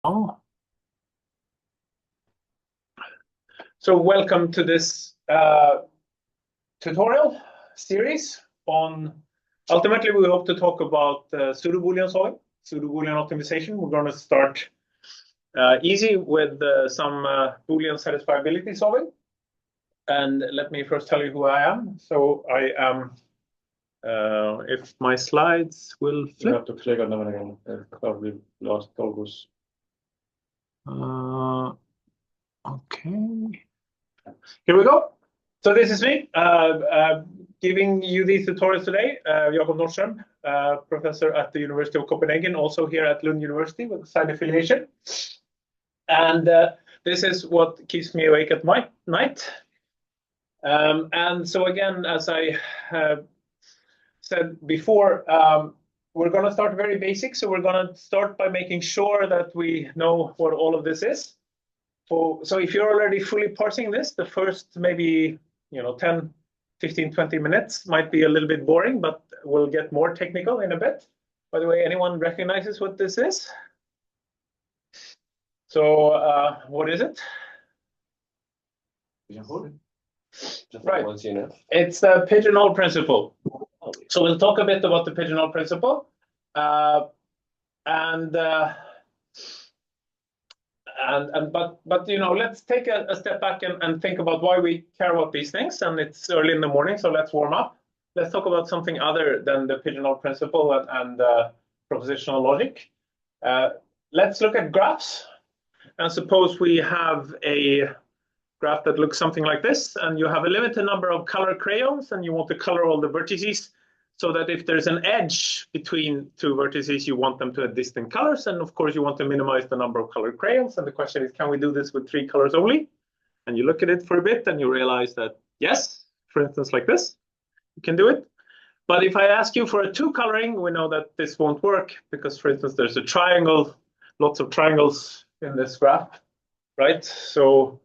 Oh. So welcome to this tutorial series on, ultimately we hope to talk about pseudo-Boolean solving, pseudo-Boolean optimization. We're going to start easy with some Boolean satisfiability solving. And let me first tell you who I am. So I am, if my slides will flip. You have to click on them again. Probably lost focus. Okay. Here we go. So this is me giving you these tutorials today. Jakob Nordström, professor at the University of Copenhagen, also here at Lund University with a side affiliation. And this is what keeps me awake at night. And so again, as I said before, we're going to start very basic. So we're going to start by making sure that we know what all of this is. So if you're already fully parsing this, the first maybe 10, 15, 20 minutes might be a little bit boring, but we'll get more technical in a bit. By the way, anyone recognizes what this is? So what is it? Right. It's the pigeonhole principle. So we'll talk a bit about the pigeonhole principle. But let's take a step back and think about why we care about these things. And it's early in the morning, so let's warm up. Let's talk about something other than the pigeonhole principle and propositional logic. Let's look at graphs. And suppose we have a graph that looks something like this, and you have a limited number of color crayons, and you want to color all the vertices so that if there's an edge between two vertices, you want them to have distinct colors. And of course, you want to minimize the number of colored crayons. And the question is, can we do this with 3 colors only? And you look at it for a bit and you realize that, yes, for instance, like this, you can do it. But if I ask you for a 2 coloring, we know that this won't work because, for instance, there's a triangle, lots of triangles in this graph, right? So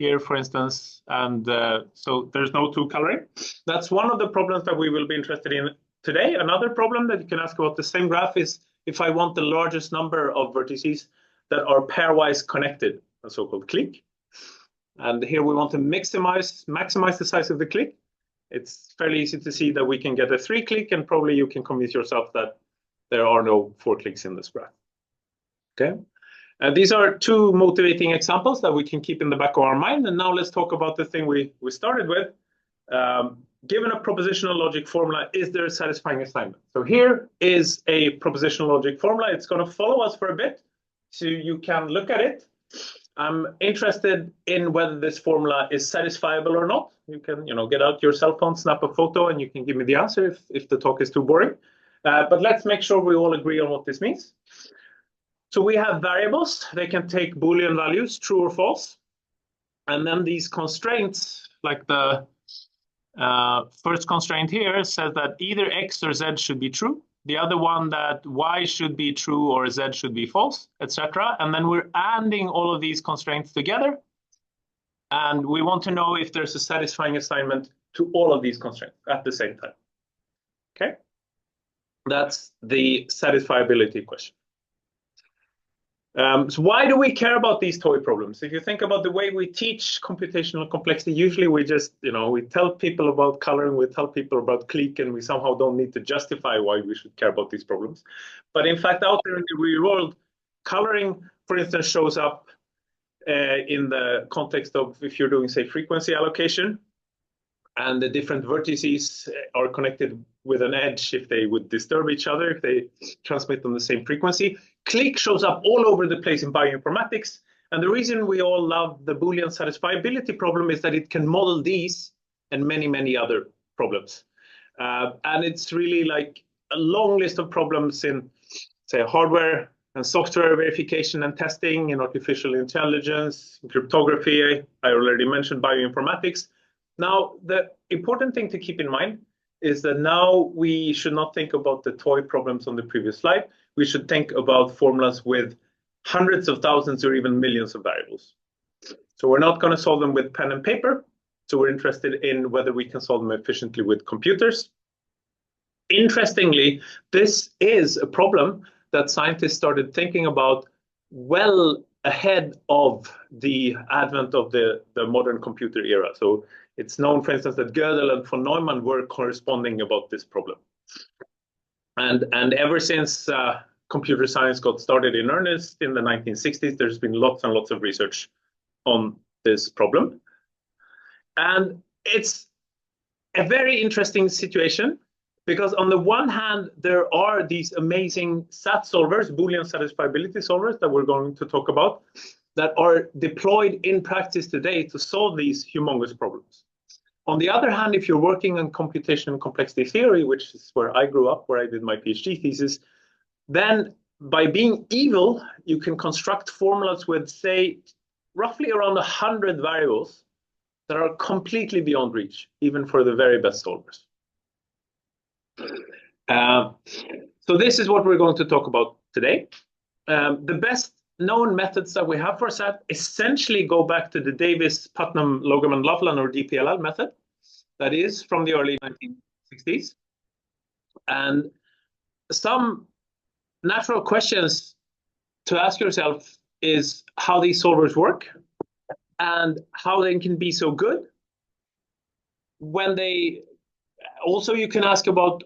here, for instance, and so there's no 2 coloring. That's one of the problems that we will be interested in today. Another problem that you can ask about the same graph is if I want the largest number of vertices that are pairwise connected, a so-called clique. And here we want to maximize the size of the clique. It's fairly easy to see that we can get a 3 clique, and probably you can convince yourself that there are no 4 cliques in this graph. Okay. These are 2 motivating examples that we can keep in the back of our mind. And now let's talk about the thing we started with. Given a propositional logic formula, is there a satisfying assignment? So here is a propositional logic formula. It's going to follow us for a bit, so you can look at it. I'm interested in whether this formula is satisfiable or not. You can get out your cell phone, snap a photo, and you can give me the answer if the talk is too boring. But let's make sure we all agree on what this means. So we have variables. They can take Boolean values, true or false. And then these constraints, like the first constraint here, says that either X or Z should be true. The other one that Y should be true or Z should be false, etc. And then we're adding all of these constraints together. And we want to know if there's a satisfying assignment to all of these constraints at the same time. Okay? That's the satisfiability question. So why do we care about these toy problems? If you think about the way we teach computational complexity, usually we just, we tell people about coloring, we tell people about clique, and we somehow don't need to justify why we should care about these problems. But in fact, out there in the real world, coloring, for instance, shows up in the context of if you're doing, say, frequency allocation, and the different vertices are connected with an edge if they would disturb each other, if they transmit on the same frequency. Clique shows up all over the place in bioinformatics. And the reason we all love the Boolean satisfiability problem is that it can model these and many, many other problems. And it's really like a long list of problems in, say, hardware and software verification and testing, in artificial intelligence, in cryptography. I already mentioned bioinformatics. Now, the important thing to keep in mind is that now we should not think about the toy problems on the previous slide. We should think about formulas with hundreds of thousands or even millions of variables. So we're not going to solve them with pen and paper. So we're interested in whether we can solve them efficiently with computers. Interestingly, this is a problem that scientists started thinking about well ahead of the advent of the modern computer era. So it's known, for instance, that Gödel and von Neumann were corresponding about this problem. And ever since computer science got started in earnest in the 1960s, there's been lots and lots of research on this problem. And it's a very interesting situation, because on the one hand, there are these amazing SAT solvers, Boolean satisfiability solvers, that we're going to talk about, that are deployed in practice today to solve these humongous problems. On the other hand, if you're working on computational complexity theory, which is where I grew up, where I did my PhD thesis, then by being evil, you can construct formulas with, say, roughly around 100 variables that are completely beyond reach, even for the very best solvers. So this is what we're going to talk about today. The best known methods that we have for SAT essentially go back to the Davis, Putnam, Logeman, Loveland, or DPLL method. That is from the early 1960s. And some natural questions to ask yourself is how these solvers work and how they can be so good. When they also, you can ask about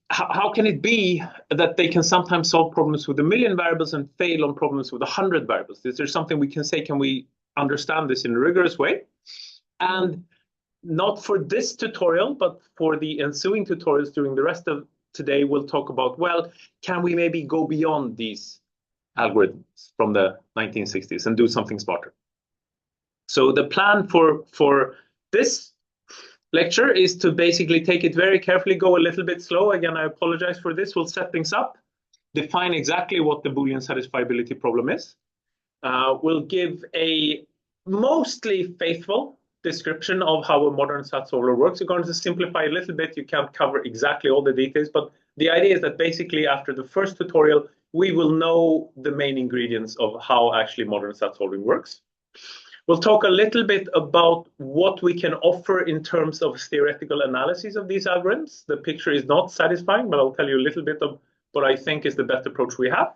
how can it be that they can sometimes solve problems with 1 million variables and fail on problems with 100 variables? Is there something we can say, can we understand this in a rigorous way? And not for this tutorial, but for the ensuing tutorials during the rest of today, we'll talk about, well, can we maybe go beyond these algorithms from the 1960s and do something smarter? So the plan for this lecture is to basically take it very carefully, go a little bit slow. Again, I apologize for this. We'll set things up, define exactly what the Boolean satisfiability problem is. We'll give a mostly faithful description of how a modern SAT solver works. We're going to simplify a little bit. You can't cover exactly all the details, but the idea is that basically after the first tutorial, we will know the main ingredients of how actually modern SAT solving works. We'll talk a little bit about what we can offer in terms of theoretical analysis of these algorithms. The picture is not satisfying, but I'll tell you a little bit of what I think is the best approach we have.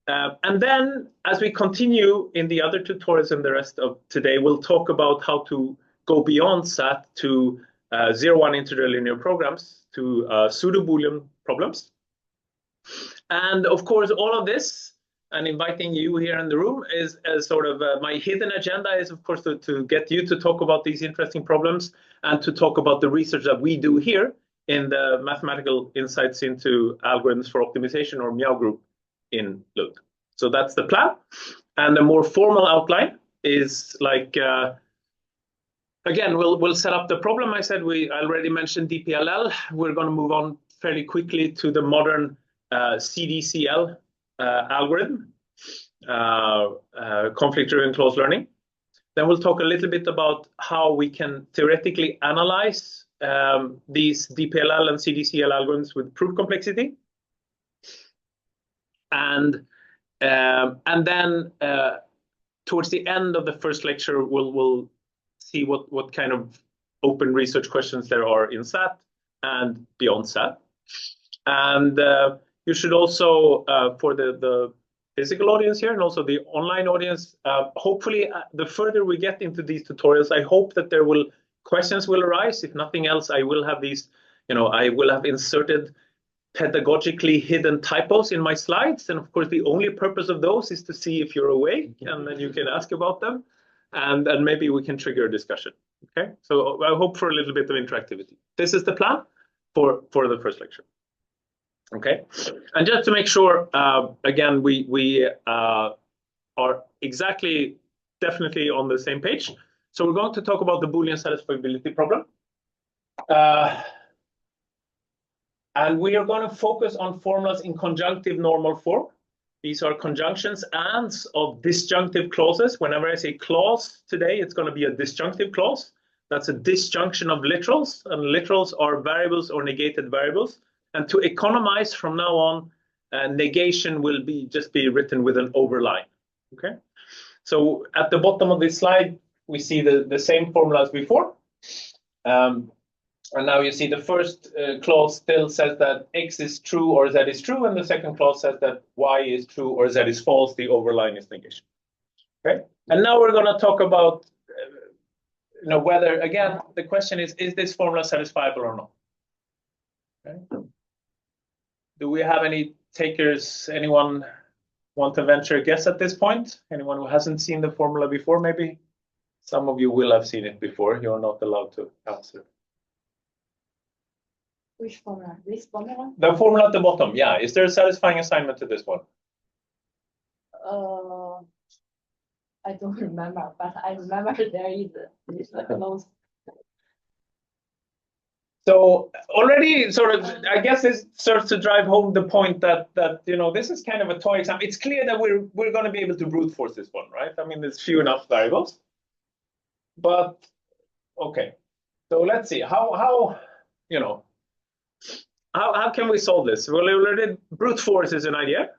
And then as we continue in the other tutorials and the rest of today, we'll talk about how to go beyond SAT to 0-1 integer linear programs, to pseudo-Boolean problems. And of course, all of this, and inviting you here in the room, is as sort of my hidden agenda is, of course, to get you to talk about these interesting problems and to talk about the research that we do here in the Mathematical Insights into Algorithms for Optimization, or MEOW group in Lund. So that's the plan. And the more formal outline is like, again, we'll set up the problem. I said I already mentioned DPLL. We're going to move on fairly quickly to the modern CDCL algorithm, conflict-driven close learning. Then we'll talk a little bit about how we can theoretically analyze these DPLL and CDCL algorithms with proof complexity. And then towards the end of the first lecture, we'll see what kind of open research questions there are in SAT and beyond SAT. And you should also, for the physical audience here and also the online audience, hopefully the further we get into these tutorials, I hope that questions will arise. If nothing else, I will have these, I will have inserted pedagogically hidden typos in my slides. And of course, the only purpose of those is to see if you're awake, and then you can ask about them, and maybe we can trigger a discussion. Okay, so I hope for a little bit of interactivity. This is the plan for the first lecture. Okay, and just to make sure, again, we are definitely on the same page. So we're going to talk about the Boolean satisfiability problem. And we are going to focus on formulas in conjunctive normal form. These are conjunctions ands of disjunctive clauses. Whenever I say clause today, it's going to be a disjunctive clause. That's a disjunction of literals, and literals are variables or negated variables. And to economize from now on, negation will just be written with an overline. Okay. So at the bottom of this slide, we see the same formula as before. And now you see the first clause still says that X is true or Z is true, and the second clause says that Y is true or Z is false. The overline is negation. Okay. And now we're going to talk about whether, again, the question is this formula satisfiable or not? Okay. Do we have any takers? Anyone want to venture a guess at this point? Anyone who hasn't seen the formula before, maybe? Some of you will have seen it before. You're not allowed to answer. Which formula? This formula? The formula at the bottom, yeah. Is there a satisfying assignment to this one? I don't remember, but I remember there is a close. So already sort of, I guess this starts to drive home the point that this is kind of a toy exam. It's clear that we're going to be able to brute force this one, right? I mean, there's few enough variables. But okay, so let's see how can we solve this? Well, already brute force is an idea.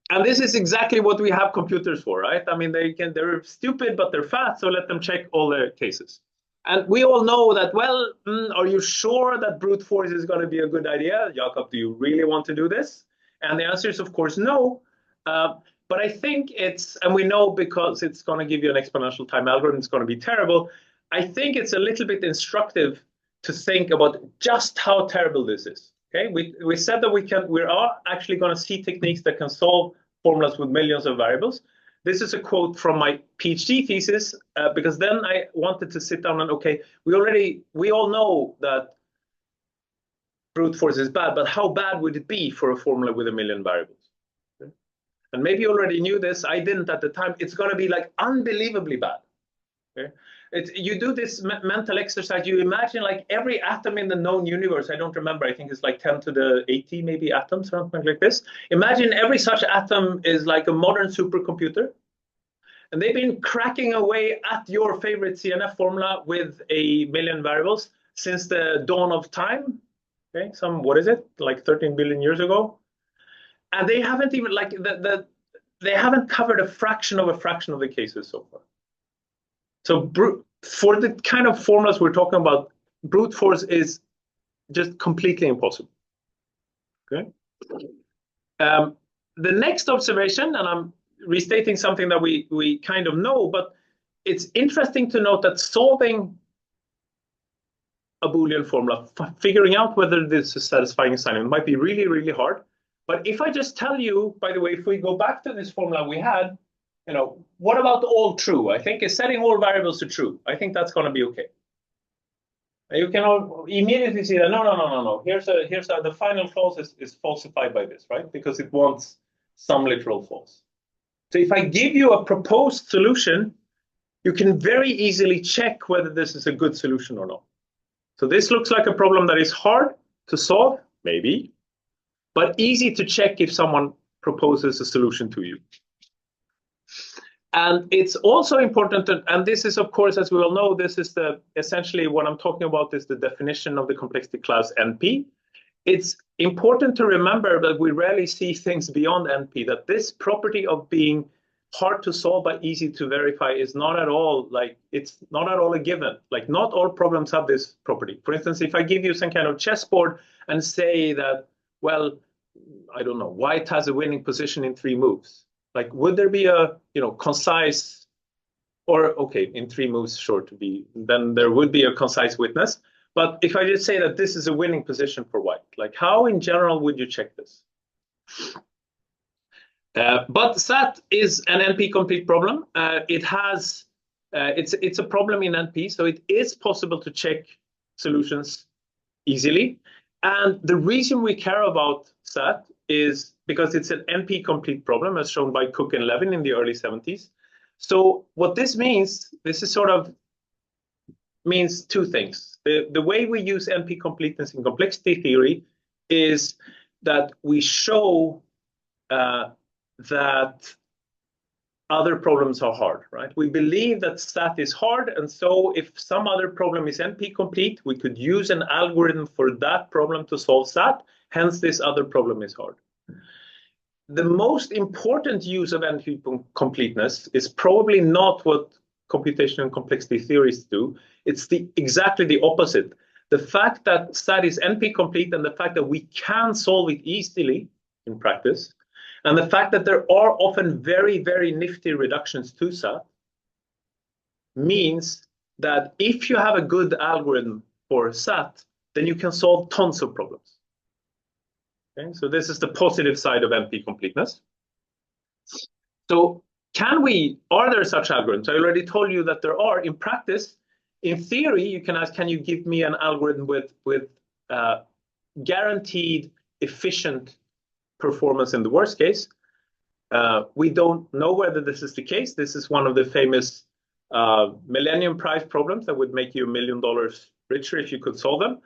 And this is exactly what we have computers for, right? I mean, they're stupid, but they're fast, so let them check all the cases. And we all know that, well, are you sure that brute force is going to be a good idea? Jakob, do you really want to do this? And the answer is, of course, no. But I think and we know because it's going to give you an exponential time algorithm, it's going to be terrible. I think it's a little bit instructive to think about just how terrible this is. Okay, we said that we are actually going to see techniques that can solve formulas with millions of variables. This is a quote from my PhD thesis, because then I wanted to sit down and, okay, we all know that brute force is bad, but how bad would it be for a formula with 1 million variables? Okay? And maybe you already knew this. I didn't at the time. It's going to be like unbelievably bad. Okay? You do this mental exercise. You imagine like every atom in the known universe. I don't remember. I think it's like 10 to the 80 maybe atoms, something like this. Imagine every such atom is like a modern supercomputer. And they've been cracking away at your favorite CNF formula with 1 million variables since the dawn of time. Okay, what is it? Like 13 billion years ago. And they haven't even they haven't covered a fraction of the cases so far. So for the kind of formulas we're talking about, brute force is just completely impossible. Okay. The next observation, and I'm restating something that we kind of know, but it's interesting to note that solving a Boolean formula, figuring out whether this is satisfying assignment might be really, really hard. But if I just tell you, by the way, if we go back to this formula we had, what about all true? I think it's setting all variables to true. I think that's going to be okay. And you can all immediately see that no. Here's the final clause is falsified by this, right? Because it wants some literal false. So if I give you a proposed solution, you can very easily check whether this is a good solution or not. So this looks like a problem that is hard to solve, maybe, but easy to check if someone proposes a solution to you. And it's also important, and this is, of course, as we all know, this is essentially what I'm talking about is the definition of the complexity class NP. It's important to remember that we rarely see things beyond NP, that this property of being hard to solve but easy to verify is not at all it's not at all a given. Like not all problems have this property. For instance, if I give you some kind of chessboard and say that, well, I don't know, white has a winning position in 3 moves. Like, would there be a, concise, or okay, in 3 moves, sure to be, then there would be a concise witness. But if I just say that this is a winning position for white, like how in general would you check this? But SAT is an NP complete problem. It's a problem in NP, so it is possible to check solutions easily. And the reason we care about SAT is because it's an NP complete problem, as shown by Cook and Levin in the early 70s. So what this means, means 2 things. The way we use NP completeness in complexity theory is that we show that other problems are hard, right? We believe that SAT is hard, and so if some other problem is NP complete, we could use an algorithm for that problem to solve SAT, hence this other problem is hard. The most important use of NP completeness is probably not what computational complexity theorists do. It's exactly the opposite. the fact that SAT is NP complete and the fact that we can solve it easily in practice, and the fact that there are often very, very nifty reductions to SAT means that if you have a good algorithm for SAT, then you can solve tons of problems. Okay, so this is the positive side of NP completeness. So are there such algorithms? I already told you that there are. In practice, in theory, you can ask, can you give me an algorithm with guaranteed efficient performance in the worst case? We don't know whether this is the case. This is one of the famous Millennium Prize problems that would make you $1 million richer if you could solve them.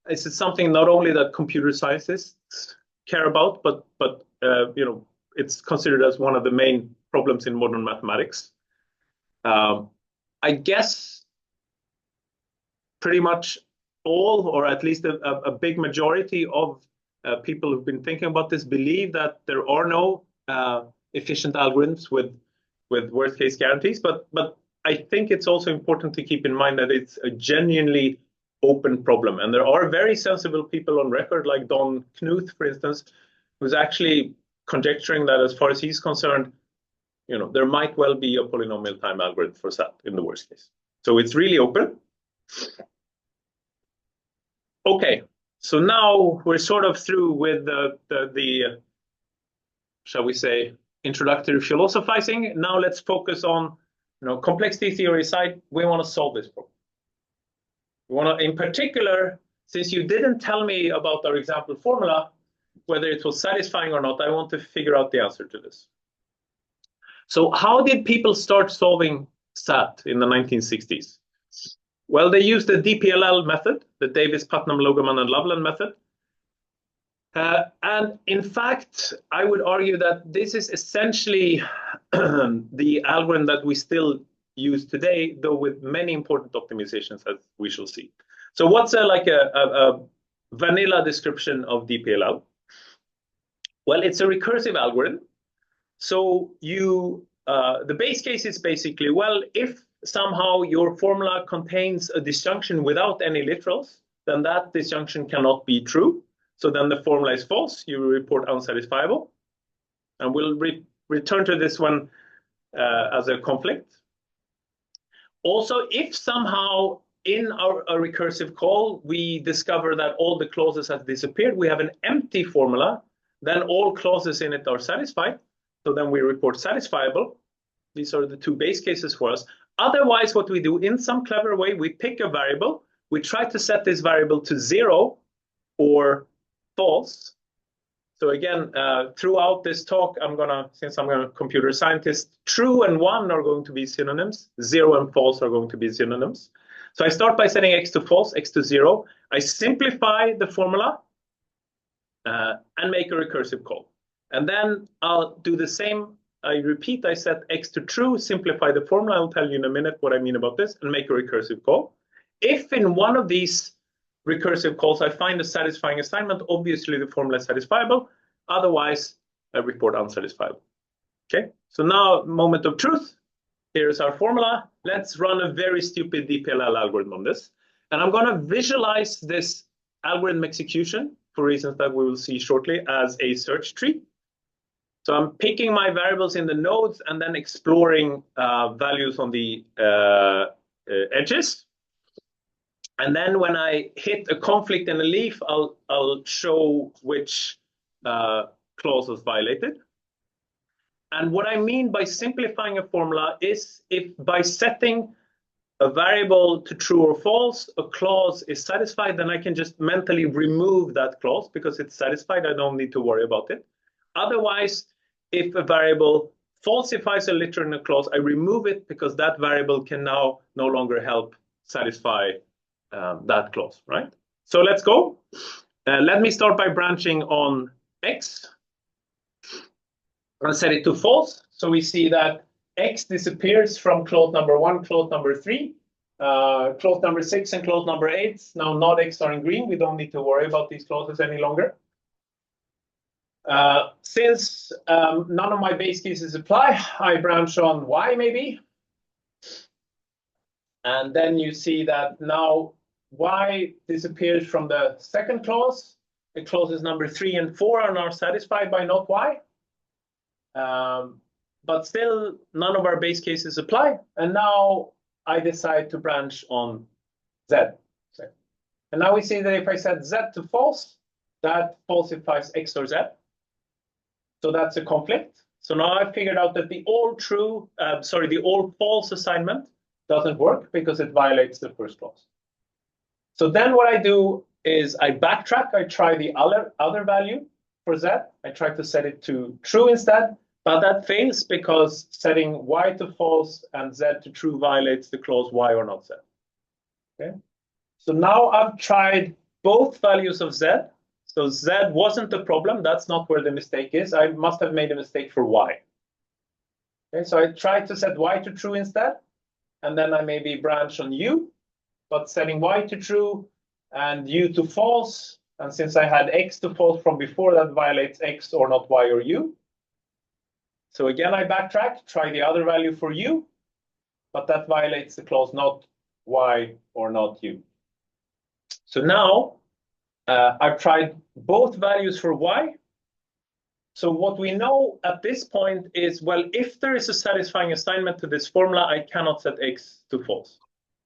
This is something not only that computer scientists care about, but it's considered as one of the main problems in modern mathematics. I guess pretty much all, or at least a big majority of people who've been thinking about this believe that there are no efficient algorithms with worst case guarantees. But I think it's also important to keep in mind that it's a genuinely open problem. And there are very sensible people on record, like Don Knuth, for instance, who's actually conjecturing that as far as he's concerned, there might well be a polynomial time algorithm for SAT in the worst case. So it's really open. Okay, so now we're sort of through with the shall we say, introductory philosophizing. Now let's focus on, complexity theory aside, we want to solve this problem. We want to, in particular, since you didn't tell me about our example formula, whether it was satisfying or not, I want to figure out the answer to this. So how did people start solving SAT in the 1960s? Well, they used the DPLL method, the Davis, Putnam, Logeman, and Loveland method. And in fact, I would argue that this is essentially the algorithm that we still use today, though with many important optimizations, as we shall see. So what's a vanilla description of DPLL? Well, it's a recursive algorithm. So the base case is basically, well, if somehow your formula contains a disjunction without any literals, then that disjunction cannot be true. So then the formula is false. You report unsatisfiable. And we'll return to this one as a conflict. Also, if somehow in our recursive call, we discover that all the clauses have disappeared, we have an empty formula, then all clauses in it are satisfied. So then we report satisfiable. These are the two base cases for us. Otherwise, what we do in some clever way, we pick a variable. We try to set this variable to 0 or false. So again, throughout this talk, since I'm a computer scientist, true and 1 are going to be synonyms. 0 and false are going to be synonyms. So I start by setting x to false, x to 0. I simplify the formula and make a recursive call. And then I'll do the same. I repeat, I set x to true, simplify the formula. I'll tell you in a minute what I mean about this, and make a recursive call. If in one of these recursive calls I find a satisfying assignment, obviously the formula is satisfiable. Otherwise, I report unsatisfiable. Okay, so now, moment of truth. Here's our formula. Let's run a very stupid DPLL algorithm on this. And I'm going to visualize this algorithm execution, for reasons that we will see shortly, as a search tree. So I'm picking my variables in the nodes and then exploring values on the edges. And then when I hit a conflict in a leaf, I'll show which clause was violated. And what I mean by simplifying a formula is if by setting a variable to true or false, a clause is satisfied, then I can just mentally remove that clause because it's satisfied. I don't need to worry about it. Otherwise, if a variable falsifies a liter in a clause, I remove it because that variable can now no longer help satisfy that clause, right? So let's go. Let me start by branching on x. I'm going to set it to false. So we see that x disappears from clause number 1, clause number 3, clause number 6, and clause number 8. Now not x are in green. We don't need to worry about these clauses any longer. Since none of my base cases apply, I branch on y maybe. And then you see that now y disappears from the second clause. The clauses number 3 and 4 are now satisfied by not y. But still, none of our base cases apply. And now I decide to branch on z. And now we see that if I set z to false, that falsifies x or z. So that's a conflict. So now I've figured out that the all false assignment doesn't work because it violates the first clause. So then what I do is I backtrack. I try the other value for z. I try to set it to true instead, but that fails because setting y to false and z to true violates the clause y or not z. Okay. So now I've tried both values of z. So z wasn't the problem. That's not where the mistake is. I must have made a mistake for y. Okay, so I tried to set y to true instead, and then I maybe branch on u, but setting y to true and u to false. And since I had x to false from before, that violates x or not y or u. So again, I backtrack, try the other value for u, but that violates the clause not y or not u. So now I've tried both values for y. So what we know at this point is, well, if there is a satisfying assignment to this formula, I cannot set x to false.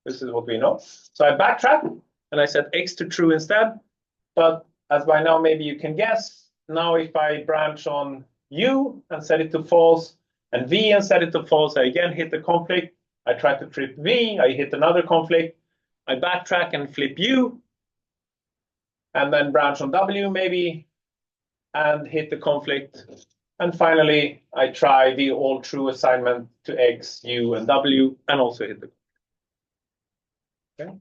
This is what we know. So I backtrack and I set x to true instead. But as by now, maybe you can guess, now if I branch on u and set it to false and v and set it to false, I again hit the conflict. I try to flip v, I hit another conflict. I backtrack and flip u, and then branch on w maybe, and hit the conflict. And finally, I try the all true assignment to x, u, and w, and also hit the conflict. Okay.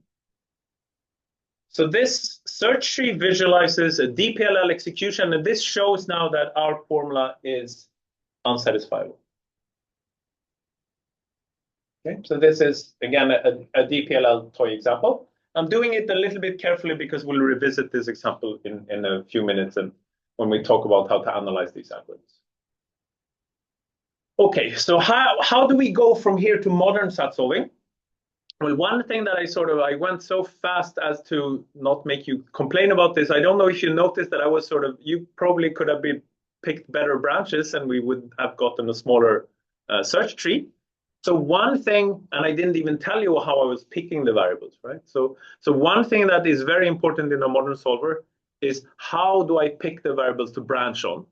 So this search tree visualizes a DPLL execution, and this shows now that our formula is unsatisfiable. Okay, so this is, again, a DPLL toy example. I'm doing it a little bit carefully because we'll revisit this example in a few minutes and when we talk about how to analyze these algorithms. Okay, so how do we go from here to modern SAT solving? Well, one thing that I went so fast as to not make you complain about this. I don't know if you noticed that I was you probably could have picked better branches and we would have gotten a smaller search tree. So one thing, and I didn't even tell you how I was picking the variables, right? So one thing that is very important in a modern solver is how do I pick the variables to branch on?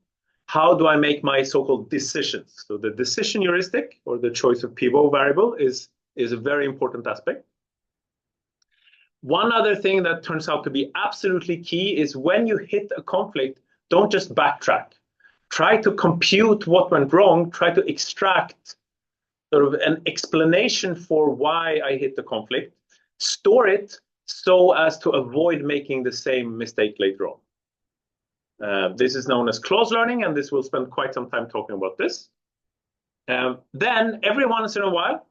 How do I make my so-called decisions? So the decision heuristic, or the choice of pivot variable, is a very important aspect. One other thing that turns out to be absolutely key is when you hit a conflict, don't just backtrack. Try to compute what went wrong, try to extract sort of an explanation for why I hit the conflict, store it so as to avoid making the same mistake later on. This is known as clause learning, and this will spend quite some time talking about this. Then every once in a while,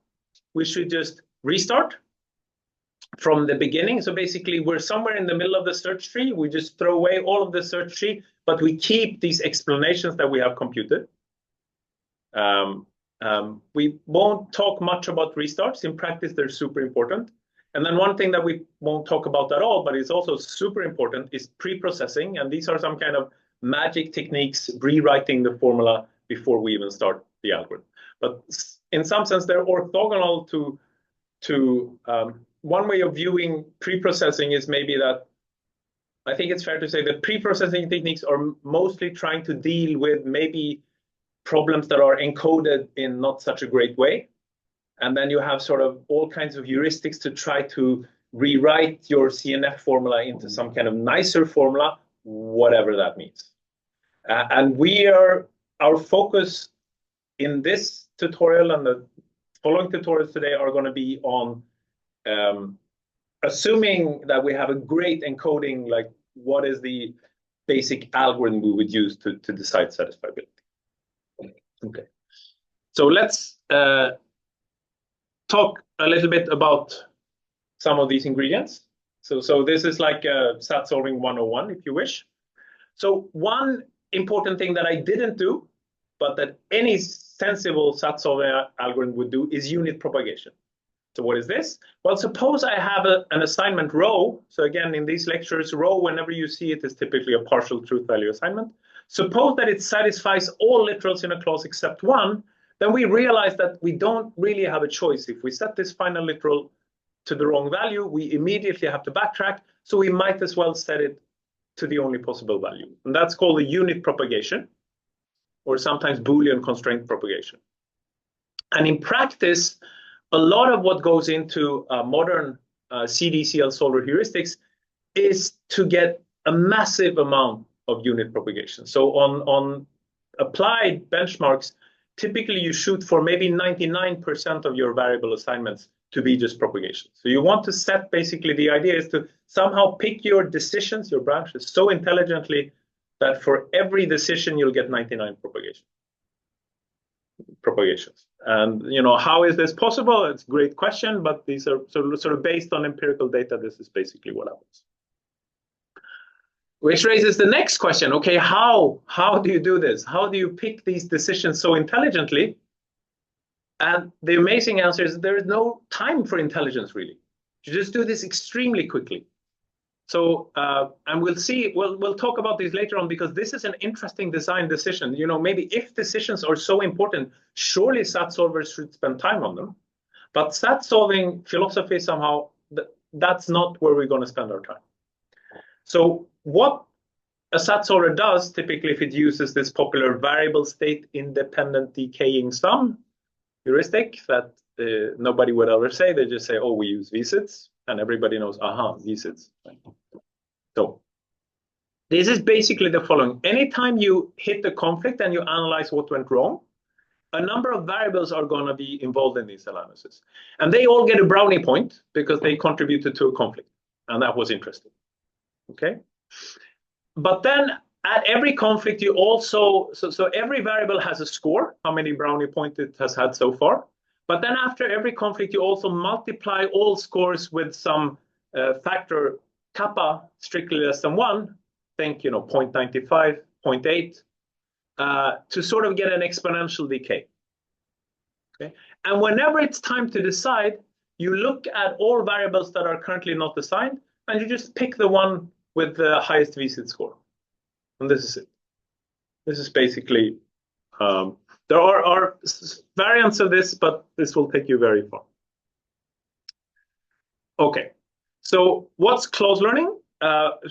we should just restart from the beginning. So basically, we're somewhere in the middle of the search tree. We just throw away all of the search tree, but we keep these explanations that we have computed. We won't talk much about restarts. In practice, they're super important. And then one thing that we won't talk about at all, but is also super important, is pre-processing. And these are some kind of magic techniques, rewriting the formula before we even start the algorithm. But in some sense, they're orthogonal to one way of viewing pre-processing is maybe that I think it's fair to say that pre-processing techniques are mostly trying to deal with maybe problems that are encoded in not such a great way. And then you have sort of all kinds of heuristics to try to rewrite your CNF formula into some kind of nicer formula, whatever that means. And our focus in this tutorial and the following tutorials today are going to be on assuming that we have a great encoding, like what is the basic algorithm we would use to decide satisfiability. Okay, so let's talk a little bit about some of these ingredients. So this is like SAT solving 101, if you wish. So one important thing that I didn't do, but that any sensible SAT solving algorithm would do, is unit propagation. So what is this? Well, suppose I have an assignment row. So again, in these lectures, row, whenever you see it, is typically a partial truth value assignment. Suppose that it satisfies all literals in a clause except one, then we realize that we don't really have a choice. If we set this final literal to the wrong value, we immediately have to backtrack. So we might as well set it to the only possible value. And that's called a unit propagation, or sometimes Boolean constraint propagation. And in practice, a lot of what goes into modern CDCL solver heuristics is to get a massive amount of unit propagation. So on applied benchmarks, typically you shoot for maybe 99% of your variable assignments to be just propagation. So you want to set, basically the idea is to somehow pick your decisions, your branches, so intelligently that for every decision you'll get 99 propagations. And how is this possible? It's a great question, but these are sort of based on empirical data. This is basically what happens. Which raises the next question. Okay, how do you do this? How do you pick these decisions so intelligently? And the amazing answer is there is no time for intelligence, really. You just do this extremely quickly. So, and we'll see, we'll talk about this later on, because this is an interesting design decision. Maybe if decisions are so important, surely SAT solvers should spend time on them. But SAT solving philosophy, somehow, that's not where we're going to spend our time. So what a SAT solver does, typically, if it uses this popular variable state independent decaying sum heuristic that nobody would ever say, they just say, oh, we use VSITs, and everybody knows, VSITs. So this is basically the following. Anytime you hit the conflict and you analyze what went wrong, a number of variables are going to be involved in this analysis. And they all get a brownie point because they contributed to a conflict. And that was interesting. Okay. But then at every conflict, you also, so every variable has a score, how many brownie points it has had so far. But then after every conflict, you also multiply all scores with some factor kappa strictly less than 1, think 0.95, 0.8, to sort of get an exponential decay. Okay? And whenever it's time to decide, you look at all variables that are currently not assigned, and you just pick the one with the highest VSIT score. And this is it. This is basically, there are variants of this, but this will take you very far. Okay, so what's close learning?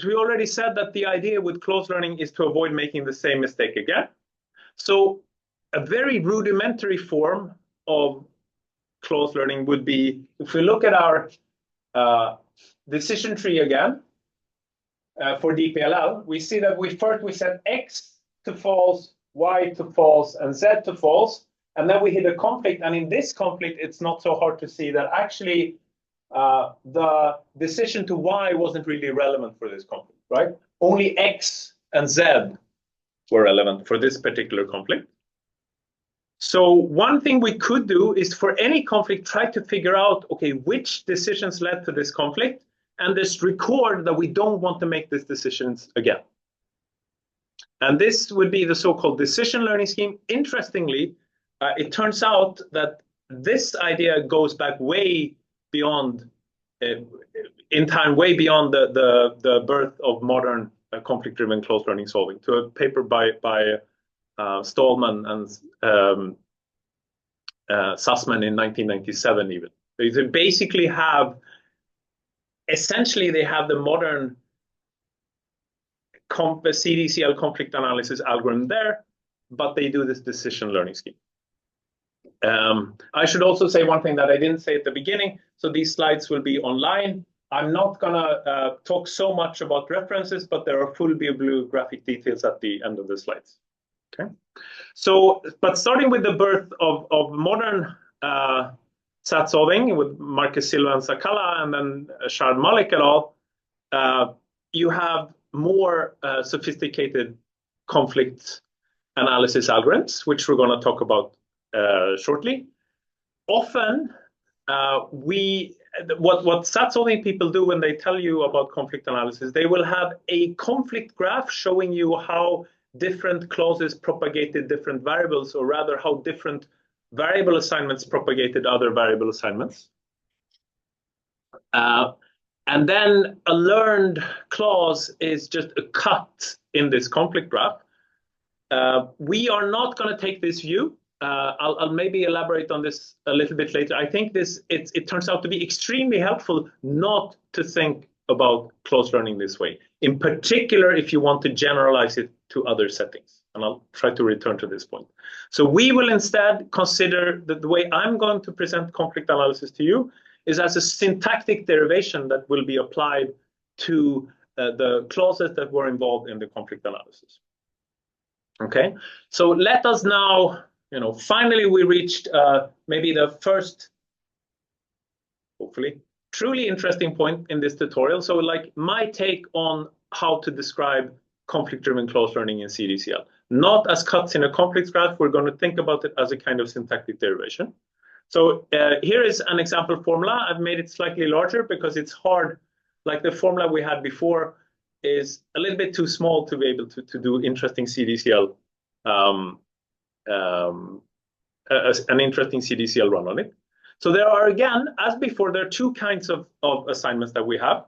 We already said that the idea with close learning is to avoid making the same mistake again. So a very rudimentary form of close learning would be, if we look at our decision tree again, for DPLL, we see that we set X to false, Y to false, and Z to false, and then we hit a conflict. And in this conflict, it's not so hard to see that actually the decision to Y wasn't really relevant for this conflict, right? Only X and Z were relevant for this particular conflict. So one thing we could do is for any conflict, try to figure out, okay, which decisions led to this conflict, and just record that we don't want to make these decisions again. And this would be the so-called decision learning scheme. Interestingly, it turns out that this idea goes back way beyond, in time, way beyond the birth of modern conflict-driven close learning solving, to a paper by Stallman and Sussman in 1997 even. They basically have, essentially they have the modern CDCL conflict analysis algorithm there, but they do this decision learning scheme. I should also say one thing that I didn't say at the beginning. So these slides will be online. I'm not gonna talk so much about references, but there are full bibliographic details at the end of the slides. Okay. So, but starting with the birth of modern SAT solving with Marcus Silva and Sakala, and then Shard Malik et al., you have more sophisticated conflict analysis algorithms, which we're going to talk about shortly. Often, what SAT solving people do when they tell you about conflict analysis, they will have a conflict graph showing you how different clauses propagated different variables, or rather how different variable assignments propagated other variable assignments. And then a learned clause is just a cut in this conflict graph. We are not going to take this view. I'll maybe elaborate on this a little bit later. I think it turns out to be extremely helpful not to think about clause learning this way, in particular if you want to generalize it to other settings. And I'll try to return to this point. So we will instead consider that the way I'm going to present conflict analysis to you is as a syntactic derivation that will be applied to the clauses that were involved in the conflict analysis. Okay, so let us now, finally we reached maybe the first, hopefully, truly interesting point in this tutorial. So like my take on how to describe conflict-driven clause learning in CDCL. Not as cuts in a conflict graph, we're going to think about it as a kind of syntactic derivation. So here is an example formula. I've made it slightly larger because it's hard, like the formula we had before is a little bit too small to be able to do interesting CDCL, an interesting CDCL run on it. So there are, again, as before, there are two kinds of assignments that we have.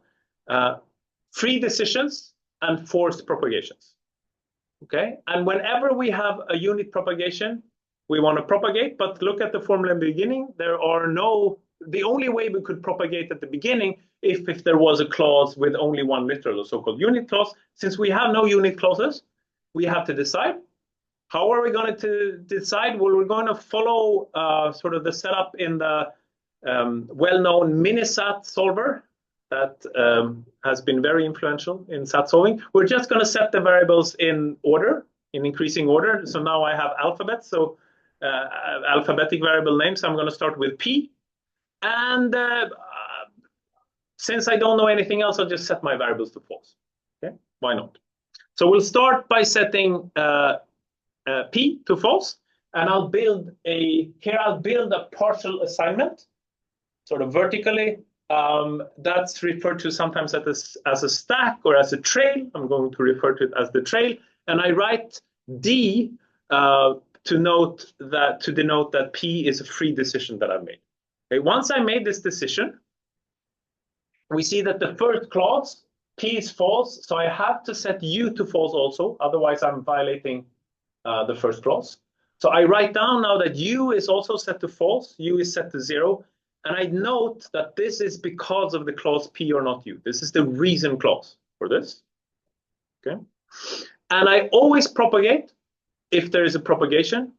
Free decisions and forced propagations. Okay, and whenever we have a unit propagation, we want to propagate, but look at the formula in the beginning. There are the only way we could propagate at the beginning if there was a clause with only one literal, a so-called unit clause. Since we have no unit clauses, we have to decide. How are we going to decide? Well, we're going to follow sort of the setup in the well-known MiniSAT solver that has been very influential in SAT solving. We're just going to set the variables in order, in increasing order. So now I have alphabets, so alphabetic variable names. I'm going to start with P. And since I don't know anything else, I'll just set my variables to false. Okay, why not? So we'll start by setting P to false, and I'll build a partial assignment, sort of vertically. That's referred to sometimes as a stack or as a trail. I'm going to refer to it as the trail, and I write D to denote that P is a free decision that I've made. Okay, once I made this decision, we see that the first clause, P is false, so I have to set U to false also, otherwise I'm violating the first clause. So I write down now that U is also set to false, U is set to 0, and I note that this is because of the clause P or not U. This is the reason clause for this. Okay, and I always propagate if there is a propagation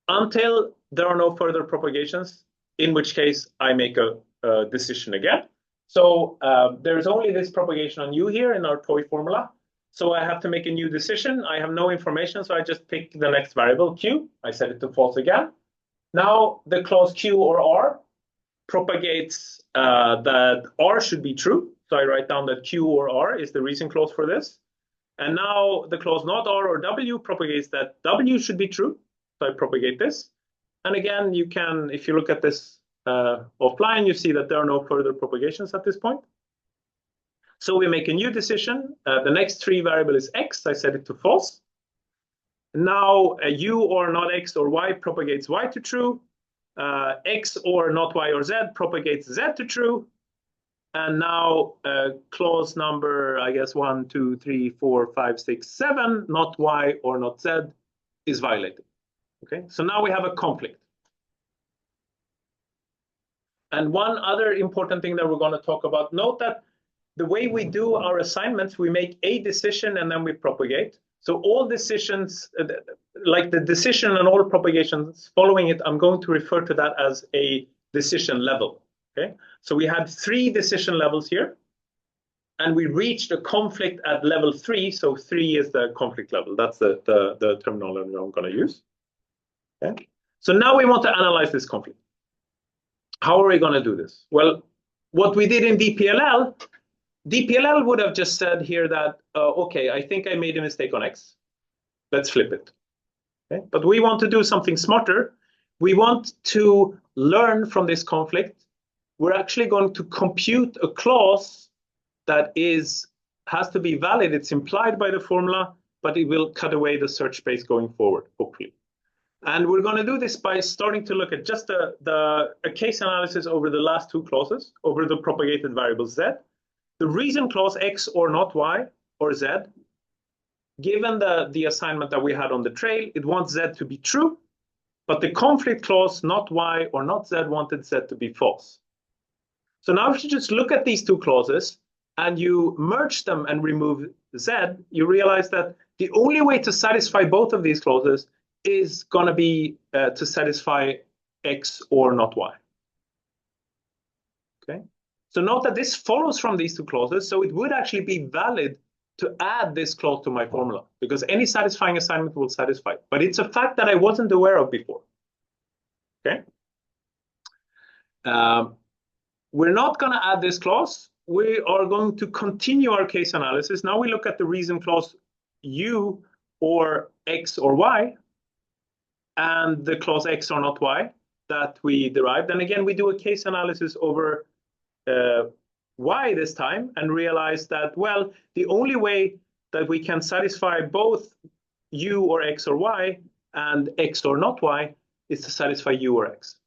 until there are no further propagations, in which case I make a decision again. So there is only this propagation on U here in our toy formula. So I have to make a new decision. I have no information, so I just pick the next variable, Q. I set it to false again. Now the clause Q or R propagates that R should be true. So I write down that Q or R is the reason clause for this. And now the clause not R or W propagates that W should be true. So I propagate this. And again, you can, if you look at this offline, you see that there are no further propagations at this point. So we make a new decision. The next three variable is X. I set it to false. Now U or not X or Y propagates Y to true. X or not Y or Z propagates Z to true. And now clause number, I guess, 1, 2, 3, 4, 5, 6, 7, not Y or not Z is violated. Okay, so now we have a conflict. And one other important thing that we're going to talk about, note that the way we do our assignments, we make a decision and then we propagate. So all decisions, like the decision and all propagations following it, I'm going to refer to that as a decision level. Okay, so we had 3 decision levels here, and we reached a conflict at level 3. So 3 is the conflict level. That's the terminology I'm going to use. Okay, so now we want to analyze this conflict. How are we going to do this? Well, what we did in DPLL would have just said here that, okay, I think I made a mistake on X. Let's flip it. Okay? But we want to do something smarter. We want to learn from this conflict. We're actually going to compute a clause that has to be valid. It's implied by the formula, but it will cut away the search space going forward, hopefully. And we're going to do this by starting to look at just a case analysis over the last two clauses, over the propagated variable z. The reason clause x or not y or z, given the assignment that we had on the trail, it wants z to be true, but the conflict clause not y or not z wanted z to be false. So now if you just look at these two clauses and you merge them and remove z, you realize that the only way to satisfy both of these clauses is going to be to satisfy x or not y. Okay. So note that this follows from these two clauses, so it would actually be valid to add this clause to my formula, because any satisfying assignment will satisfy. But it's a fact that I wasn't aware of before. Okay. We're not going to add this clause. We are going to continue our case analysis. Now we look at the reason clause u or x or y, and the clause x or not y that we derived. And again, we do a case analysis over y this time and realize that, well, the only way that we can satisfy both u or x or y and x or not y is to satisfy u or x.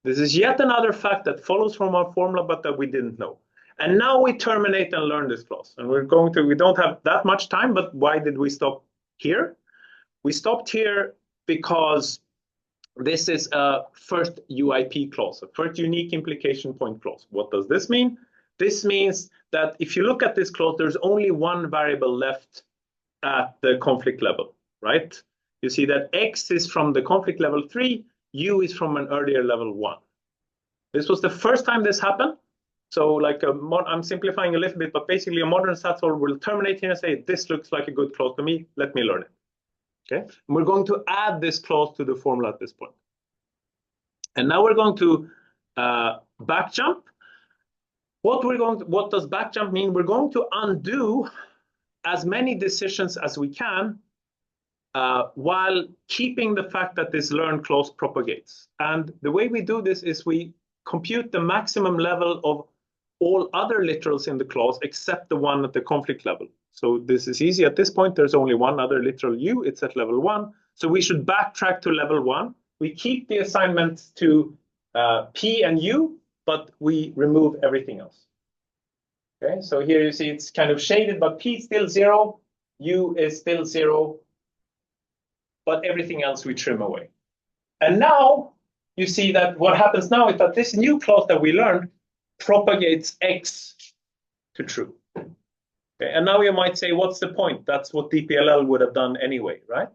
This is yet another fact that follows from our formula, but that we didn't know. And now we terminate and learn this clause. And we don't have that much time, but why did we stop here? We stopped here because this is a first UIP clause, a first unique implication point clause. What does this mean? This means that if you look at this clause, there's only one variable left at the conflict level, right? You see that x is from the conflict level 3, u is from an earlier level 1. This was the first time this happened. So like I'm simplifying a little bit, but basically a modern SAT solver will terminate here and say, this looks like a good clause to me, let me learn it. Okay, and we're going to add this clause to the formula at this point. And now we're going to back jump. What does back jump mean? We're going to undo as many decisions as we can while keeping the fact that this learn clause propagates. And the way we do this is we compute the maximum level of all other literals in the clause except the one at the conflict level. So this is easy. At this point, there's only one other literal u. It's at level 1. So we should backtrack to level 1. We keep the assignments to p and u, but we remove everything else. Okay, so here you see it's kind of shaded, but p is still 0, u is still 0, but everything else we trim away. And now you see that what happens now is that this new clause that we learned propagates x to true. Okay, and now you might say, what's the point? That's what DPLL would have done anyway, right?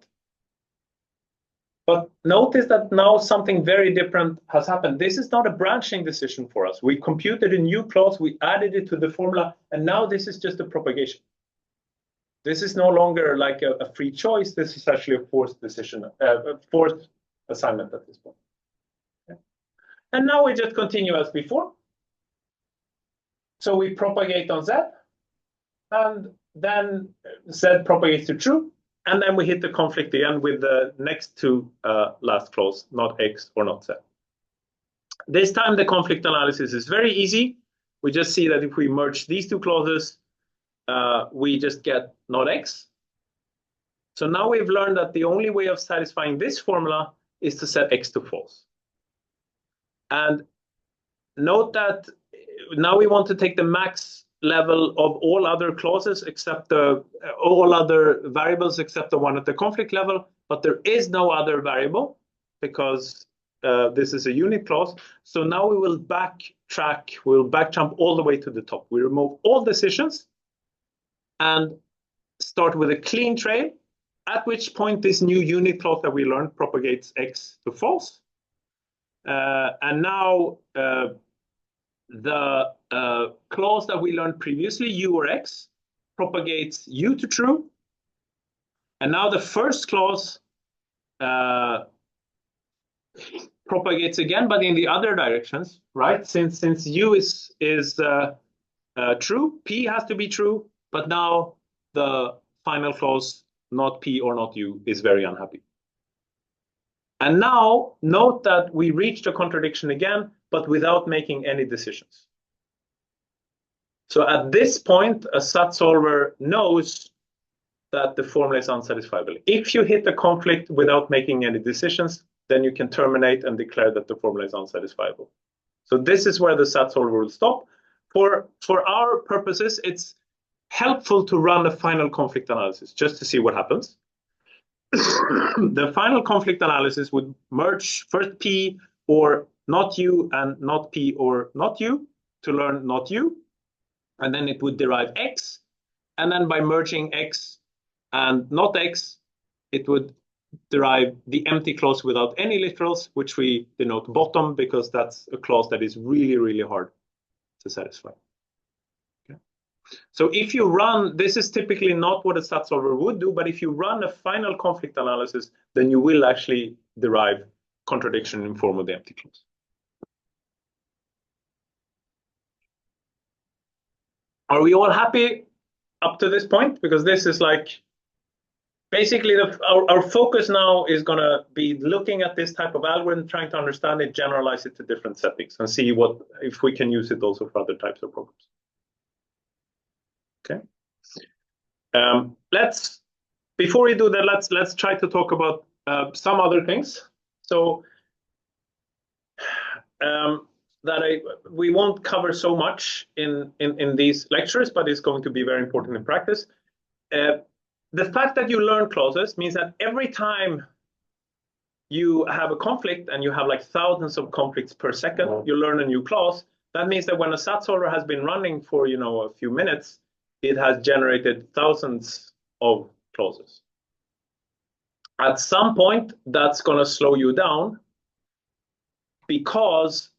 But notice that now something very different has happened. This is not a branching decision for us. We computed a new clause, we added it to the formula, and now this is just a propagation. This is no longer like a free choice. This is actually a forced decision, a forced assignment at this point. Okay. And now we just continue as before. So we propagate on z, and then z propagates to true, and then we hit the conflict again with the next two last clause, not x or not z. This time the conflict analysis is very easy. We just see that if we merge these two clauses, we just get not x. So now we've learned that the only way of satisfying this formula is to set x to false. And note that now we want to take the max level of all other clauses except all other variables except the one at the conflict level, but there is no other variable because this is a unit clause. So now we will backtrack, we'll back jump all the way to the top. We remove all decisions and start with a clean trail, at which point this new unit clause that we learned propagates x to false. And now the clause that we learned previously, u or x, propagates u to true. And now the first clause propagates again, but in the other directions, right? Since u is true, p has to be true, but now the final clause, not p or not u, is very unhappy. And now note that we reached a contradiction again, but without making any decisions. So at this point, a SAT solver knows that the formula is unsatisfiable. If you hit a conflict without making any decisions, then you can terminate and declare that the formula is unsatisfiable. So this is where the SAT solver will stop. For our purposes, it's helpful to run a final conflict analysis just to see what happens. The final conflict analysis would merge first P or not you and not P or not you to learn not you. And then it would derive X. And then by merging X and not X, it would derive the empty clause without any literals, which we denote bottom because that's a clause that is really, really hard to satisfy. Okay. So if you run, this is typically not what a SAT solver would do, but if you run a final conflict analysis, then you will actually derive contradiction in form of the empty clause. Are we all happy up to this point? Because this is like, basically our focus now is going to be looking at this type of algorithm, trying to understand it, generalize it to different settings, and see if we can use it also for other types of problems. Okay. Before we do that, let's try to talk about some other things. So we won't cover so much in these lectures, but it's going to be very important in practice. The fact that you learn clauses means that every time you have a conflict, and you have like thousands of conflicts per second, you learn a new clause. That means that when a SAT solver has been running for a few minutes, it has generated thousands of clauses. At some point, that's going to slow you down, because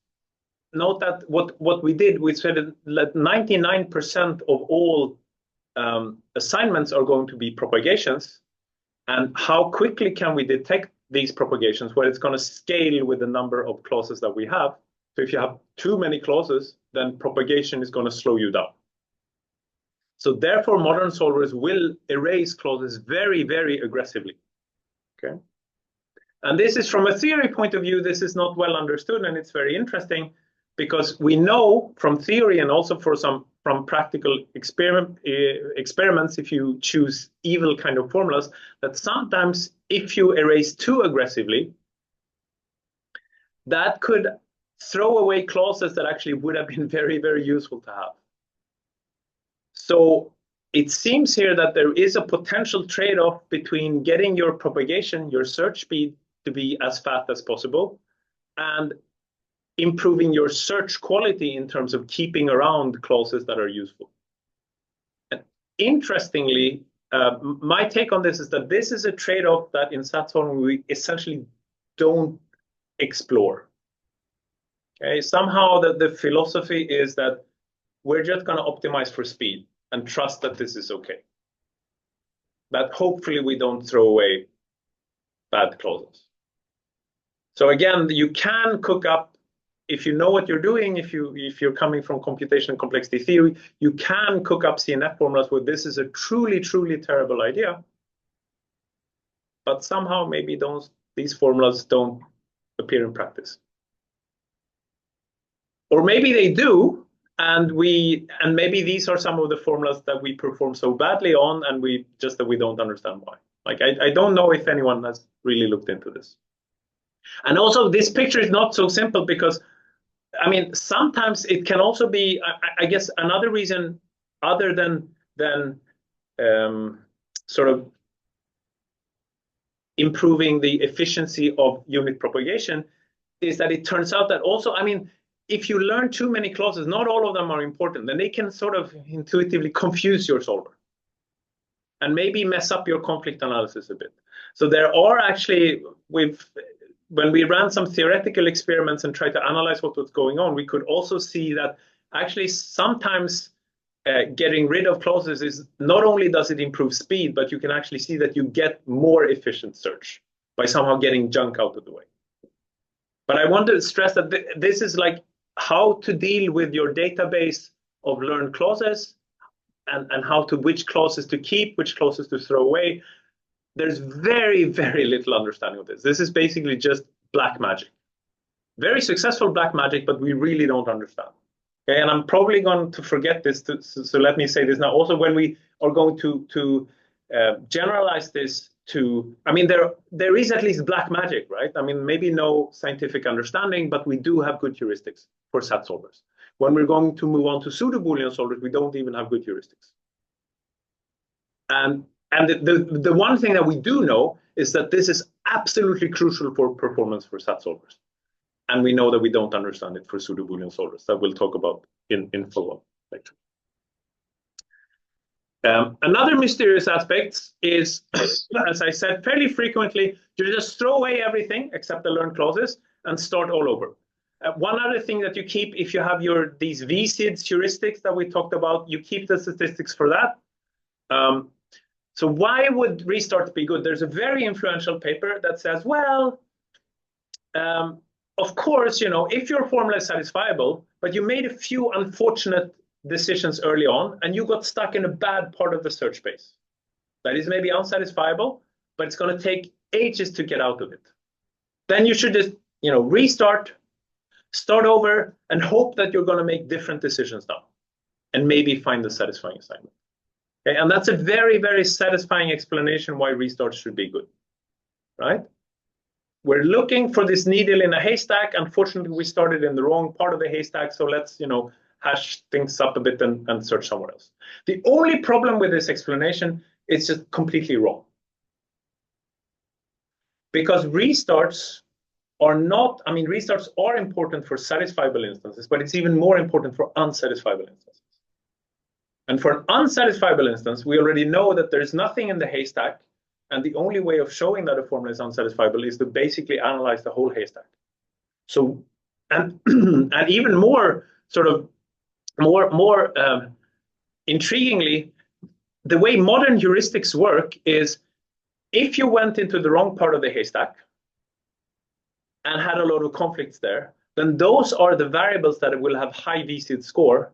note that what we did, we said that 99% of all assignments are going to be propagations, and how quickly can we detect these propagations? Well, it's going to scale with the number of clauses that we have. So if you have too many clauses, then propagation is going to slow you down. So therefore, modern solvers will erase clauses very, very aggressively. Okay. And this is from a theory point of view, this is not well understood, and it's very interesting, because we know from theory and also from practical experiments, if you choose evil kind of formulas, that sometimes if you erase too aggressively, that could throw away clauses that actually would have been very, very useful to have. So it seems here that there is a potential trade-off between getting your propagation, your search speed, to be as fast as possible, and improving your search quality in terms of keeping around clauses that are useful. And interestingly, my take on this is that this is a trade-off that in SAT solving we essentially don't explore. Okay, somehow the philosophy is that we're just going to optimize for speed and trust that this is okay. But hopefully we don't throw away bad clauses. So again, you can cook up, if you know what you're doing, if you're coming from computation and complexity theory, you can cook up CNF formulas where this is a truly, truly terrible idea. But somehow maybe these formulas don't appear in practice. Or maybe they do, and maybe these are some of the formulas that we perform so badly on, and we don't understand why. Like I don't know if anyone has really looked into this. And also, this picture is not so simple, because I mean, sometimes it can also be, I guess, another reason other than sort of improving the efficiency of unit propagation is that it turns out that also, I mean, if you learn too many clauses, not all of them are important, then they can sort of intuitively confuse your solver and maybe mess up your conflict analysis a bit. So there are actually, when we ran some theoretical experiments and tried to analyze what was going on, we could also see that actually sometimes getting rid of clauses is not only does it improve speed, but you can actually see that you get more efficient search by somehow getting junk out of the way. But I want to stress that this is like how to deal with your database of learned clauses, and which clauses to keep, which clauses to throw away. There's very, very little understanding of this. This is basically just black magic. Very successful black magic, but we really don't understand. Okay, and I'm probably going to forget this, so let me say this now. Also, when we are going to generalize this to, I mean, there is at least black magic, right? I mean, maybe no scientific understanding, but we do have good heuristics for SAT solvers. When we're going to move on to pseudo-Boolean solvers, we don't even have good heuristics. And the one thing that we do know is that this is absolutely crucial for performance for SAT solvers. And we know that we don't understand it for pseudo-Boolean solvers that we'll talk about in follow-up lecture. Another mysterious aspect is, as I said, fairly frequently, you just throw away everything except the learned clauses and start all over. One other thing that you keep, if you have these VSIDS heuristics that we talked about, you keep the statistics for that. So why would restarts be good? There's a very influential paper that says, well, of course, you know, if your formula is satisfiable, but you made a few unfortunate decisions early on and you got stuck in a bad part of the search space that is maybe unsatisfiable, but it's going to take ages to get out of it. Then you should just, you know, restart, start over, and hope that you're going to make different decisions now and maybe find the satisfying assignment. Okay, and that's a very, very satisfying explanation why restarts should be good, right? We're looking for this needle in a haystack. Unfortunately, we started in the wrong part of the haystack, so let's, you know, hash things up a bit and search somewhere else. The only problem with this explanation is just completely wrong. Because restarts are not, I mean, restarts are important for satisfiable instances, but it's even more important for unsatisfiable instances. And for an unsatisfiable instance, we already know that there's nothing in the haystack, and the only way of showing that a formula is unsatisfiable is to basically analyze the whole haystack. So, and even more sort of more intriguingly, the way modern heuristics work is if you went into the wrong part of the haystack and had a lot of conflicts there, then those are the variables that will have high VSID score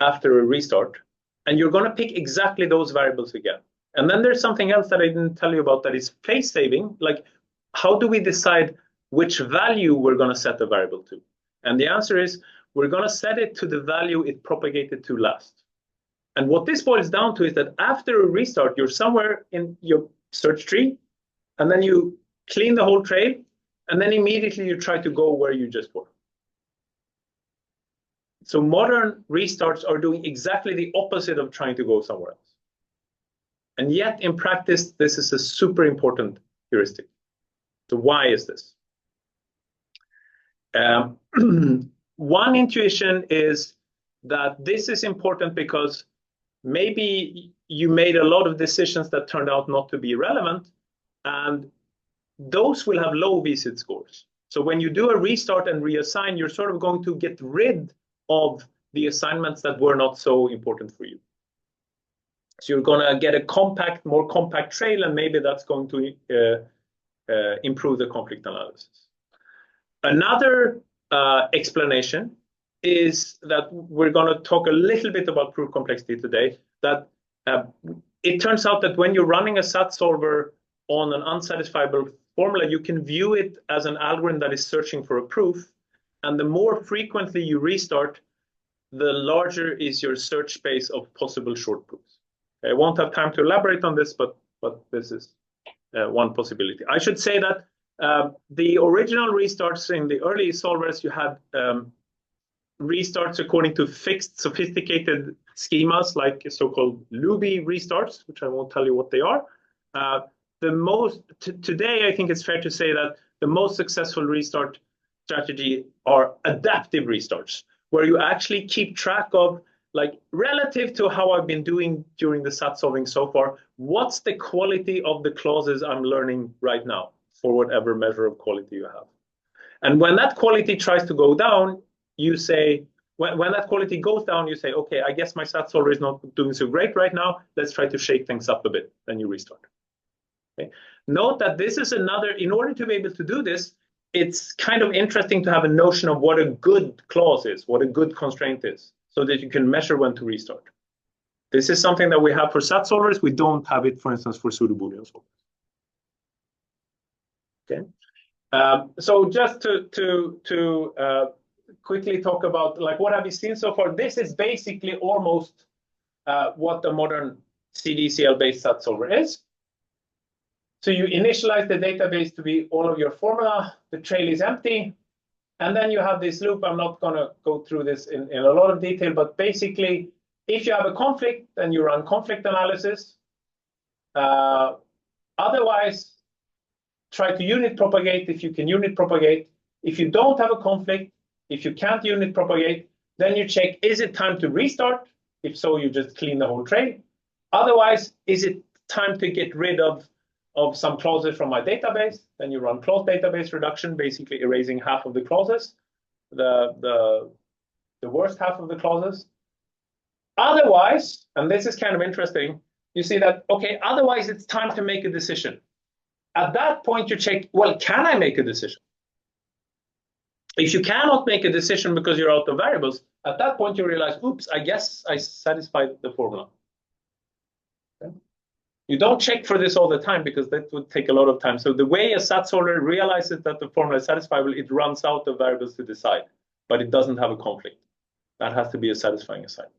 after a restart. And you're going to pick exactly those variables again. And then there's something else that I didn't tell you about that is place saving. Like, how do we decide which value we're going to set the variable to? And the answer is, we're going to set it to the value it propagated to last. And what this boils down to is that after a restart, you're somewhere in your search tree, and then you clean the whole trail, and then immediately you try to go where you just were. So modern restarts are doing exactly the opposite of trying to go somewhere else. And yet, in practice, this is a super important heuristic. So why is this? One intuition is that this is important because maybe you made a lot of decisions that turned out not to be relevant, and those will have low VSID scores. So when you do a restart and reassign, you're sort of going to get rid of the assignments that were not so important for you. So you're going to get a more compact trail, and maybe that's going to improve the conflict analysis. Another explanation is that we're going to talk a little bit about proof complexity today, that it turns out that when you're running a SAT solver on an unsatisfiable formula, you can view it as an algorithm that is searching for a proof. And the more frequently you restart, the larger is your search space of possible short proofs. I won't have time to elaborate on this, but this is one possibility. I should say that the original restarts in the early solvers, you had restarts according to fixed, sophisticated schemas like so-called Luby restarts, which I won't tell you what they are. Today, I think it's fair to say that the most successful restart strategy are adaptive restarts, where you actually keep track of, like, relative to how I've been doing during the SAT solving so far, what's the quality of the clauses I'm learning right now for whatever measure of quality you have. And when that quality tries to go down, you say, when that quality goes down, you say, okay, I guess my SAT solver is not doing so great right now. Let's try to shake things up a bit. Then you restart. Okay. Note that this is another, in order to be able to do this, it's kind of interesting to have a notion of what a good clause is, what a good constraint is, so that you can measure when to restart. This is something that we have for SAT solvers. We don't have it, for instance, for pseudo-Boolean solvers. Okay. So just to quickly talk about, like, what have we seen so far? This is basically almost what the modern CDCL-based SAT solver is. So you initialize the database to be all of your formula, the trail is empty, and then you have this loop. I'm not going to go through this in a lot of detail, but basically, if you have a conflict, then you run conflict analysis. Otherwise, try to unit propagate if you can unit propagate. If you don't have a conflict, if you can't unit propagate, then you check, is it time to restart? If so, you just clean the whole trail. Otherwise, is it time to get rid of some clauses from my database? Then you run clause database reduction, basically erasing half of the clauses, the worst half of the clauses. Otherwise, and this is kind of interesting, you see that, okay, otherwise it's time to make a decision. At that point, you check, well, can I make a decision? If you cannot make a decision because you're out of variables, at that point you realize, oops, I guess I satisfied the formula. Okay. You don't check for this all the time because that would take a lot of time. So the way a SAT solver realizes that the formula is satisfiable, it runs out of variables to decide, but it doesn't have a conflict. That has to be a satisfying assignment.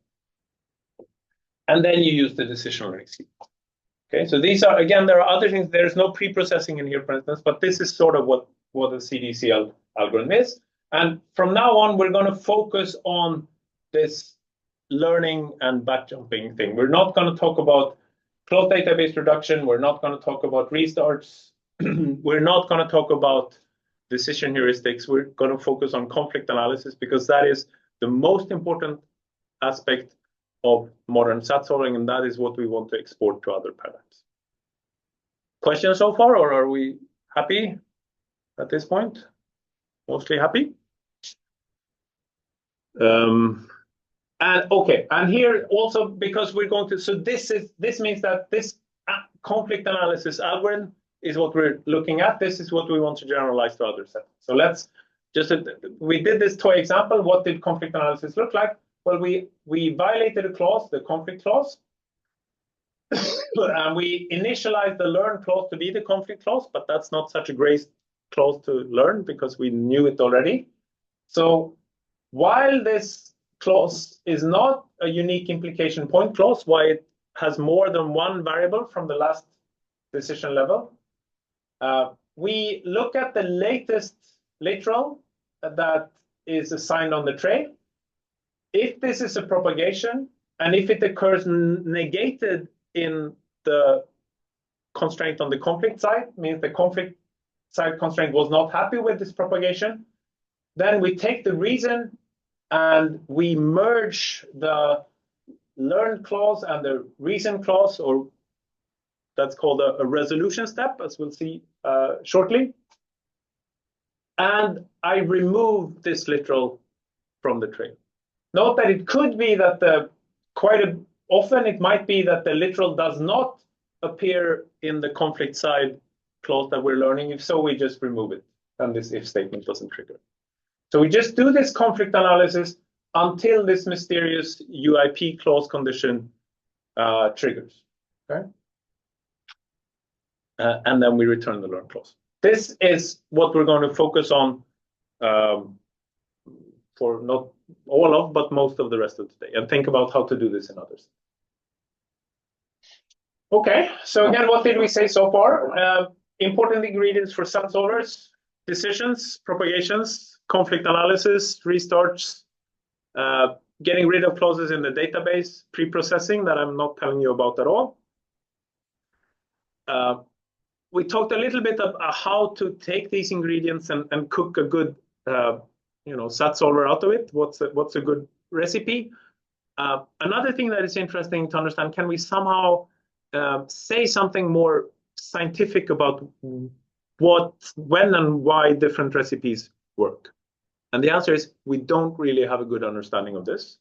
And then you use the decision learning scheme. Okay, so these are, again, there are other things. There's no pre-processing in here, for instance, but this is sort of what the CDCL algorithm is. And from now on, we're going to focus on this learning and back jumping thing. We're not going to talk about closed database reduction. We're not going to talk about restarts. We're not going to talk about decision heuristics. We're going to focus on conflict analysis because that is the most important aspect of modern SAT solving, and that is what we want to export to other paradigms. Questions so far, or are we happy at this point? Mostly happy? And okay, and here also, because we're going to, so this means that this conflict analysis algorithm is what we're looking at. This is what we want to generalize to other settings. So let's just, we did this toy example. What did conflict analysis look like? Well, we violated a clause, the conflict clause, and we initialized the learn clause to be the conflict clause, but that's not such a great clause to learn because we knew it already. So while this clause is not a unique implication point clause, why it has more than one variable from the last decision level, we look at the latest literal that is assigned on the trail. If this is a propagation, and if it occurs negated in the constraint on the conflict side, means the conflict side constraint was not happy with this propagation, then we take the reason and we merge the learn clause and the reason clause, or that's called a resolution step, as we'll see shortly. And I remove this literal from the trail. Note that it could be that often it might be that the literal does not appear in the conflict side clause that we're learning. If so, we just remove it, and this if statement doesn't trigger. So we just do this conflict analysis until this mysterious UIP clause condition triggers. Okay, and then we return the learn clause. This is what we're going to focus on for not all of, but most of the rest of today, and think about how to do this in others. Okay, so again, what did we say so far? Important ingredients for SAT solvers: decisions, propagations, conflict analysis, restarts, getting rid of clauses in the database, pre-processing that I'm not telling you about at all. We talked a little bit about how to take these ingredients and cook a good SAT solver out of it. What's a good recipe? Another thing that is interesting to understand, can we somehow say something more scientific about what, when, and why different recipes work? And the answer is we don't really have a good understanding of this.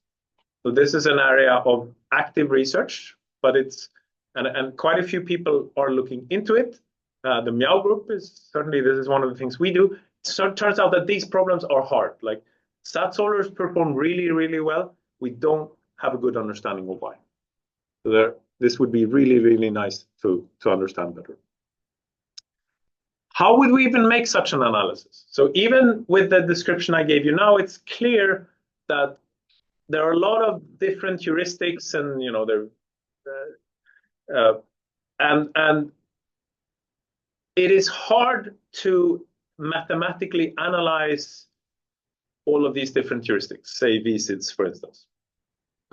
So this is an area of active research, but it's, and quite a few people are looking into it. The Meow group is certainly, this is one of the things we do. So it turns out that these problems are hard. Like SAT solvers perform really, really well. We don't have a good understanding of why. So this would be really, really nice to understand better. How would we even make such an analysis? So even with the description I gave you now, it's clear that there are a lot of different heuristics, and And it is hard to mathematically analyze all of these different heuristics, say VSIDs, for instance.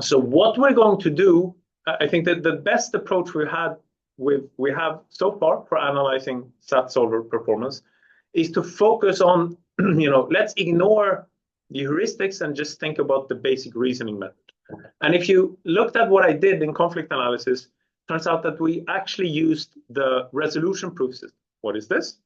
So what we're going to do, I think that the best approach we have so far for analyzing SAT solver performance is to focus on, let's ignore the heuristics and just think about the basic reasoning method. And if you looked at what I did in conflict analysis, turns out that we actually used the resolution proof system. What is this?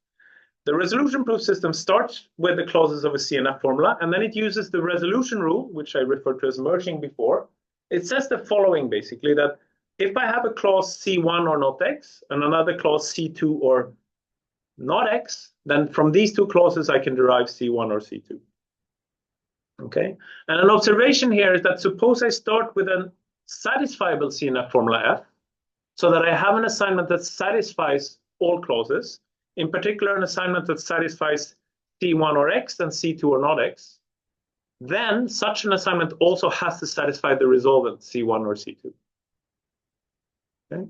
The resolution proof system starts with the clauses of a CNF formula, and then it uses the resolution rule, which I referred to as merging before. It says the following, basically, that if I have a clause C1 or not X, and another clause C2 or not X, then from these two clauses, I can derive C1 or C2. Okay, and an observation here is that suppose I start with a satisfiable CNF formula F, so that I have an assignment that satisfies all clauses, in particular an assignment that satisfies C1 or X and C2 or not X, then such an assignment also has to satisfy the resolvent C1 or C2. Okay?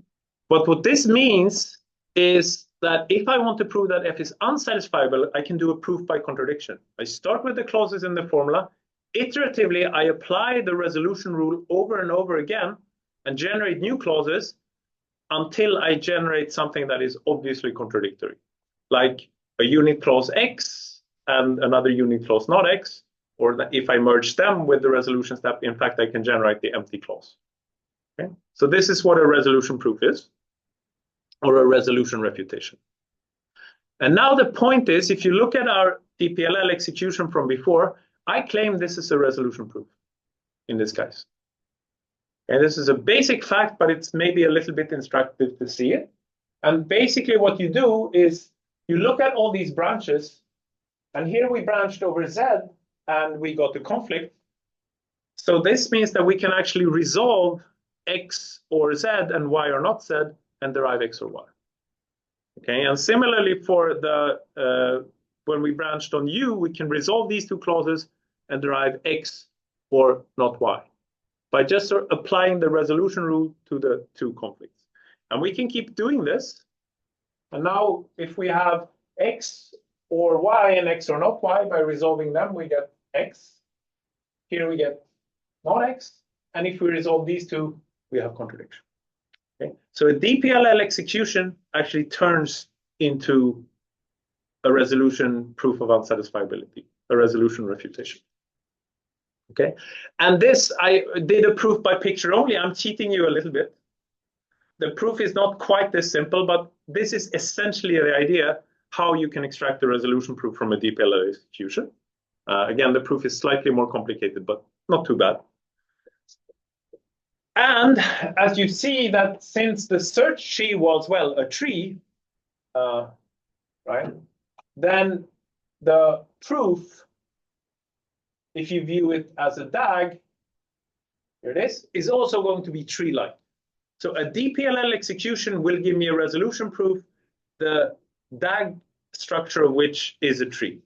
But what this means is that if I want to prove that F is unsatisfiable, I can do a proof by contradiction. I start with the clauses in the formula. Iteratively, I apply the resolution rule over and over again and generate new clauses until I generate something that is obviously contradictory, like a unit clause X and another unit clause not X, or that if I merge them with the resolution step, in fact, I can generate the empty clause. Okay? So this is what a resolution proof is, or a resolution refutation. And now the point is, if you look at our DPLL execution from before, I claim this is a resolution proof in this case. And this is a basic fact, but it's maybe a little bit instructive to see it. And basically what you do is you look at all these branches, and here we branched over Z, and we got a conflict. So this means that we can actually resolve X or Z and Y or not Z and derive X or Y. Okay, and similarly for the when we branched on U, we can resolve these two clauses and derive X or not Y by just applying the resolution rule to the two conflicts. And we can keep doing this. And now if we have X or Y and X or not Y, by resolving them, we get X. Here we get not X. And if we resolve these two, we have contradiction. Okay? So a DPLL execution actually turns into a resolution proof of unsatisfiability, a resolution refutation. Okay, and this I did a proof by picture only. I'm cheating you a little bit. The proof is not quite this simple, but this is essentially the idea how you can extract the resolution proof from a DPLL execution. Again, the proof is slightly more complicated, but not too bad. And as you see that since the search tree was, well, a tree, right, then the proof, if you view it as a DAG, here it is also going to be tree-like. So a DPLL execution will give me a resolution proof, the DAG structure of which is a tree.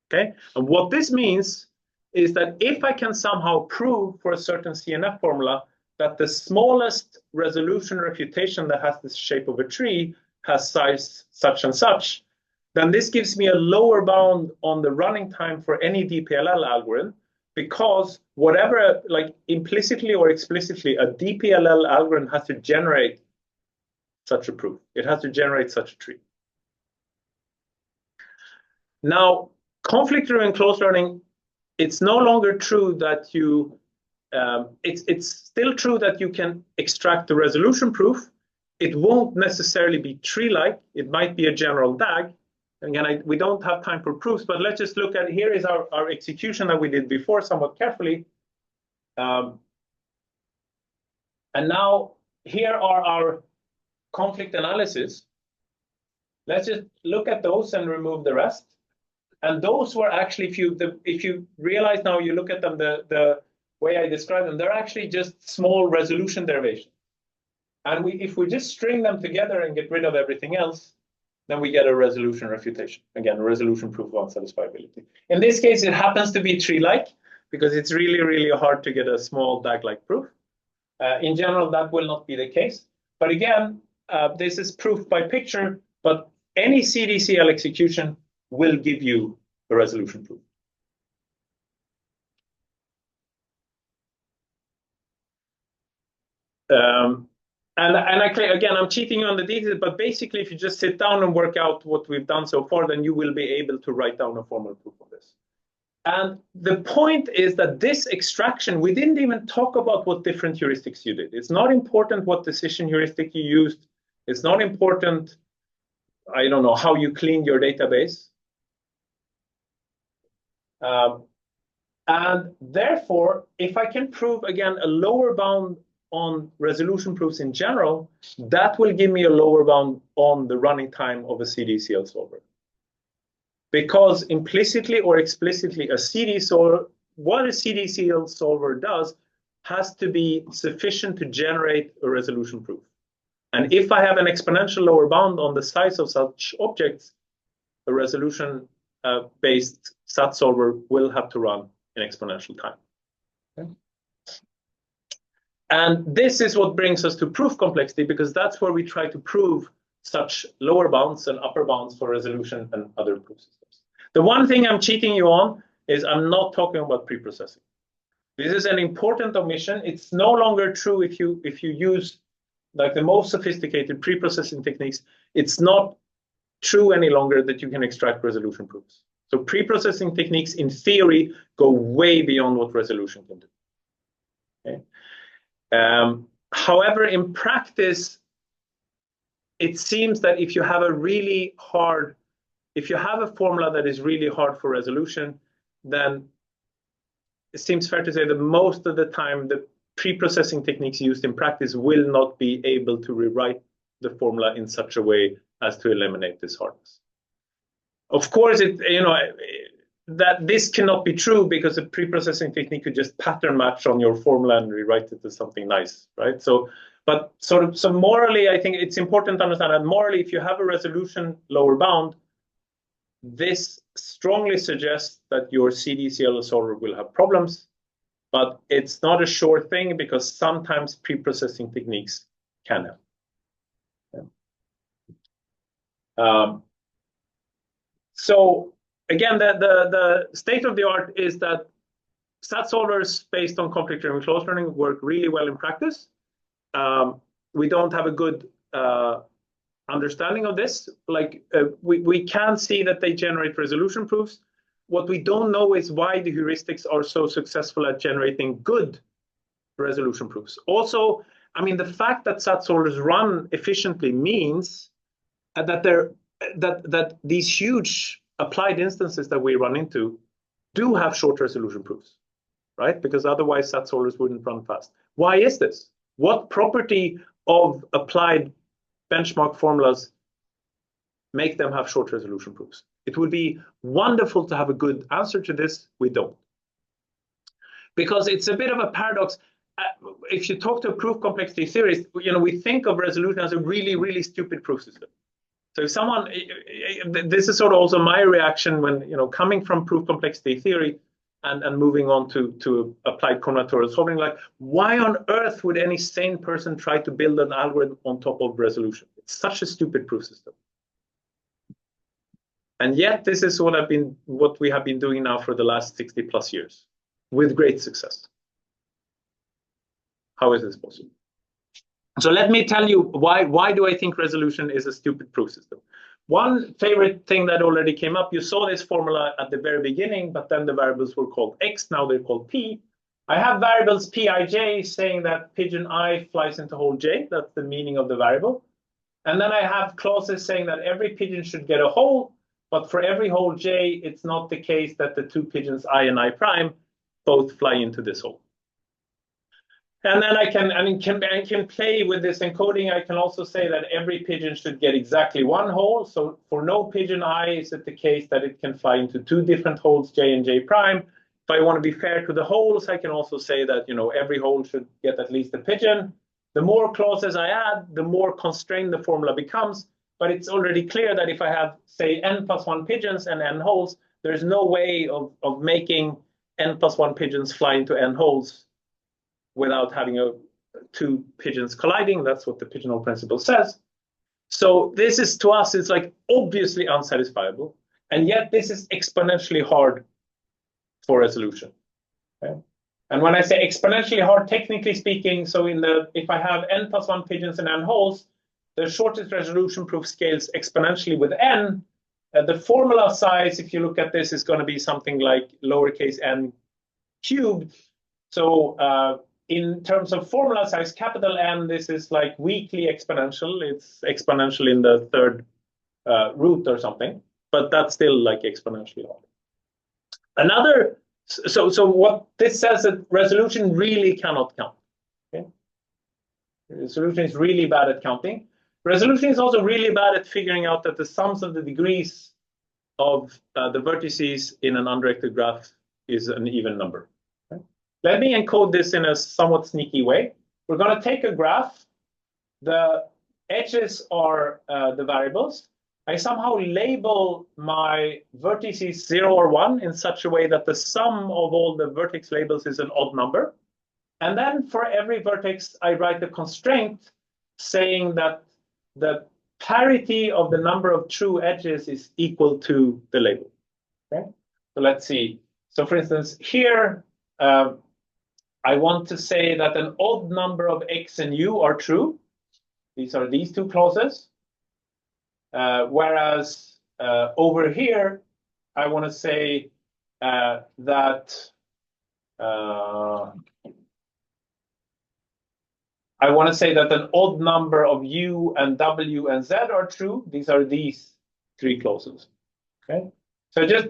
Okay, and what this means is that if I can somehow prove for a certain CNF formula that the smallest resolution refutation that has the shape of a tree has size such and such, then this gives me a lower bound on the running time for any DPLL algorithm, because whatever, like implicitly or explicitly, a DPLL algorithm has to generate such a proof. It has to generate such a tree. Now, conflict-driven closed learning, it's no longer true that you, it's still true that you can extract the resolution proof. It won't necessarily be tree-like. It might be a general DAG. Again, we don't have time for proofs, but let's just look at, here is our execution that we did before somewhat carefully. And now here are our conflict analysis. Let's just look at those and remove the rest. And those were actually, if you realize now, you look at them, the way I describe them, they're actually just small resolution derivations. And if we just string them together and get rid of everything else, then we get a resolution refutation. Again, a resolution proof of unsatisfiability. In this case, it happens to be tree-like, because it's really, really hard to get a small DAG-like proof. In general, that will not be the case. But again, this is proof by picture, but any CDCL execution will give you a resolution proof. I'm cheating you on the details, but basically, if you just sit down and work out what we've done so far, then you will be able to write down a formal proof of this. And the point is that this extraction, we didn't even talk about what different heuristics you did. It's not important what decision heuristic you used. It's not important, I don't know, how you cleaned your database. And therefore, if I can prove, again, a lower bound on resolution proofs in general, that will give me a lower bound on the running time of a CDCL solver. Because implicitly or explicitly, what a CDCL solver does has to be sufficient to generate a resolution proof. And if I have an exponential lower bound on the size of such objects, a resolution-based SAT solver will have to run in exponential time. Okay. And this is what brings us to proof complexity, because that's where we try to prove such lower bounds and upper bounds for resolution and other proof systems. The one thing I'm cheating you on is I'm not talking about preprocessing. This is an important omission. It's no longer true if you use like the most sophisticated preprocessing techniques. It's not true any longer that you can extract resolution proofs. So preprocessing techniques, in theory, go way beyond what resolution can do. Okay. However, in practice, it seems that if you have a formula that is really hard for resolution, then it seems fair to say that most of the time the preprocessing techniques used in practice will not be able to rewrite the formula in such a way as to eliminate this hardness. Of course, that this cannot be true because a preprocessing technique could just pattern match on your formula and rewrite it to something nice, right? So morally, I think it's important to understand that morally, if you have a resolution lower bound, this strongly suggests that your CDCL solver will have problems, but it's not a sure thing because sometimes preprocessing techniques can help. So again, the state of the art is that SAT solvers based on conflict-driven close learning work really well in practice. We don't have a good understanding of this. We can see that they generate resolution proofs. What we don't know is why the heuristics are so successful at generating good resolution proofs. Also, I mean, the fact that SAT solvers run efficiently means that these huge applied instances that we run into do have short resolution proofs, right? Because otherwise SAT solvers wouldn't run fast. Why is this? What property of applied benchmark formulas make them have short resolution proofs? It would be wonderful to have a good answer to this. We don't. Because it's a bit of a paradox. If you talk to a proof complexity theorist, we think of resolution as a really, really stupid proof system. So if someone, this is sort of also my reaction when, coming from proof complexity theory and moving on to applied combinatorial solving, like, why on earth would any sane person try to build an algorithm on top of resolution? It's such a stupid proof system. And yet this is what we have been doing now for the last 60 plus years with great success. How is this possible? So let me tell you why do I think resolution is a stupid proof system. One favorite thing that already came up, you saw this formula at the very beginning, but then the variables were called x, now they're called p. I have variables pij saying that pigeon I flies into hole j, that's the meaning of the variable. And then I have clauses saying that every pigeon should get a hole, but for every hole j, it's not the case that the two pigeons I and I prime both fly into this hole. And then I can play with this encoding. I can also say that every pigeon should get exactly one hole. So for no pigeon I, is it the case that it can fly into two different holes, j and j prime? If I want to be fair to the holes, I can also say that every hole should get at least a pigeon. The more clauses I add, the more constrained the formula becomes. But it's already clear that if I have, say, n plus 1 pigeons and n holes, there's no way of making n plus 1 pigeons fly into n holes without having a two pigeons colliding. That's what the pigeonhole principle says. So this is, to us, it's like obviously unsatisfiable, and yet this is exponentially hard for resolution. Okay? And when I say exponentially hard, technically speaking, so if I have n plus 1 pigeons and n holes, the shortest resolution proof scales exponentially with n. The formula size, if you look at this, is going to be something like lowercase n cubed. So in terms of formula size, capital N, this is like weakly exponential. It's exponential in the third root or something, but that's still like exponentially hard. So what this says that resolution really cannot count. Okay? Resolution is really bad at counting. Resolution is also really bad at figuring out that the sums of the degrees of the vertices in an undirected graph is an even number. Okay? Let me encode this in a somewhat sneaky way. We're going to take a graph. The edges are the variables. I somehow label my vertices 0 or 1 in such a way that the sum of all the vertex labels is an odd number. And then for every vertex, I write a constraint saying that the parity of the number of true edges is equal to the label. Okay? So let's see. So for instance, here, I want to say that an odd number of x and u are true. These are these two clauses. Whereas over here, I want to say that I want to say that an odd number of u and w and z are true. These are these three clauses. Okay, so just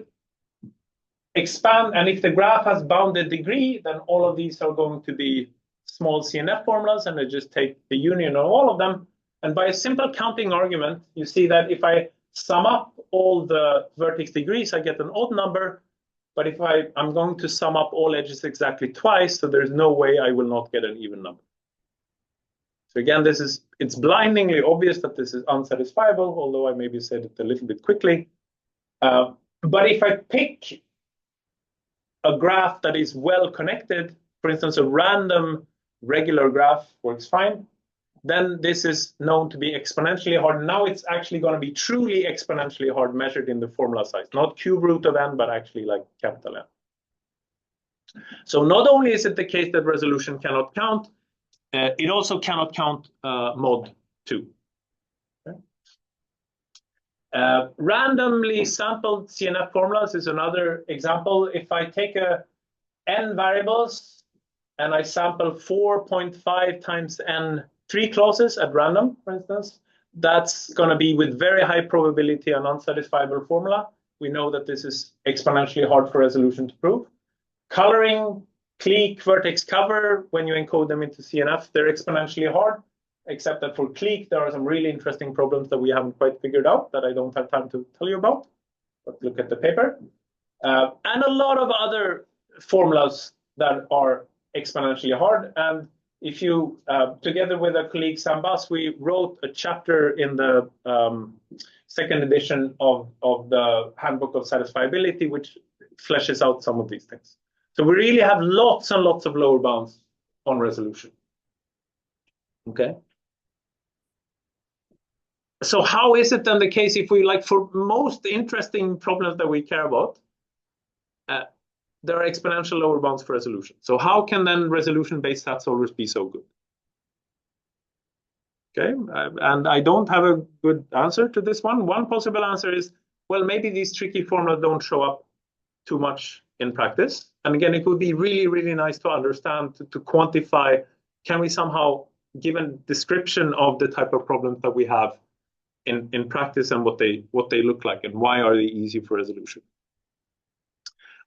expand, and if the graph has bounded degree, then all of these are going to be small CNF formulas, and I just take the union of all of them. And by a simple counting argument, you see that if I sum up all the vertex degrees, I get an odd number. But if I'm going to sum up all edges exactly twice, so there's no way I will not get an even number. So again, it's blindingly obvious that this is unsatisfiable, although I maybe said it a little bit quickly. But if I pick a graph that is well connected, for instance, a random regular graph works fine, then this is known to be exponentially hard. Now it's actually going to be truly exponentially hard measured in the formula size, not cube root of n, but actually like capital N. So not only is it the case that resolution cannot count, it also cannot count mod 2. Okay. Randomly sampled CNF formulas is another example. If I take n variables and I sample 4.5 times n 3 clauses at random, for instance, that's going to be with very high probability an unsatisfiable formula. We know that this is exponentially hard for resolution to prove. Coloring, clique, vertex cover, when you encode them into CNF, they're exponentially hard, except that for clique, there are some really interesting problems that we haven't quite figured out that I don't have time to tell you about. But look at the paper. And a lot of other formulas that are exponentially hard. And if you, together with a colleague, Sam Bass, we wrote a chapter in the second edition of the Handbook of Satisfiability, which fleshes out some of these things. So we really have lots and lots of lower bounds on resolution. Okay. So how is it then the case if we, like, for most interesting problems that we care about, there are exponential lower bounds for resolution. So how can then resolution-based SAT solvers be so good? Okay, and I don't have a good answer to this one. One possible answer is, well, maybe these tricky formulas don't show up too much in practice. And again, it would be really, really nice to understand, to quantify, can we somehow give a description of the type of problems that we have in practice and what they look like and why are they easy for resolution.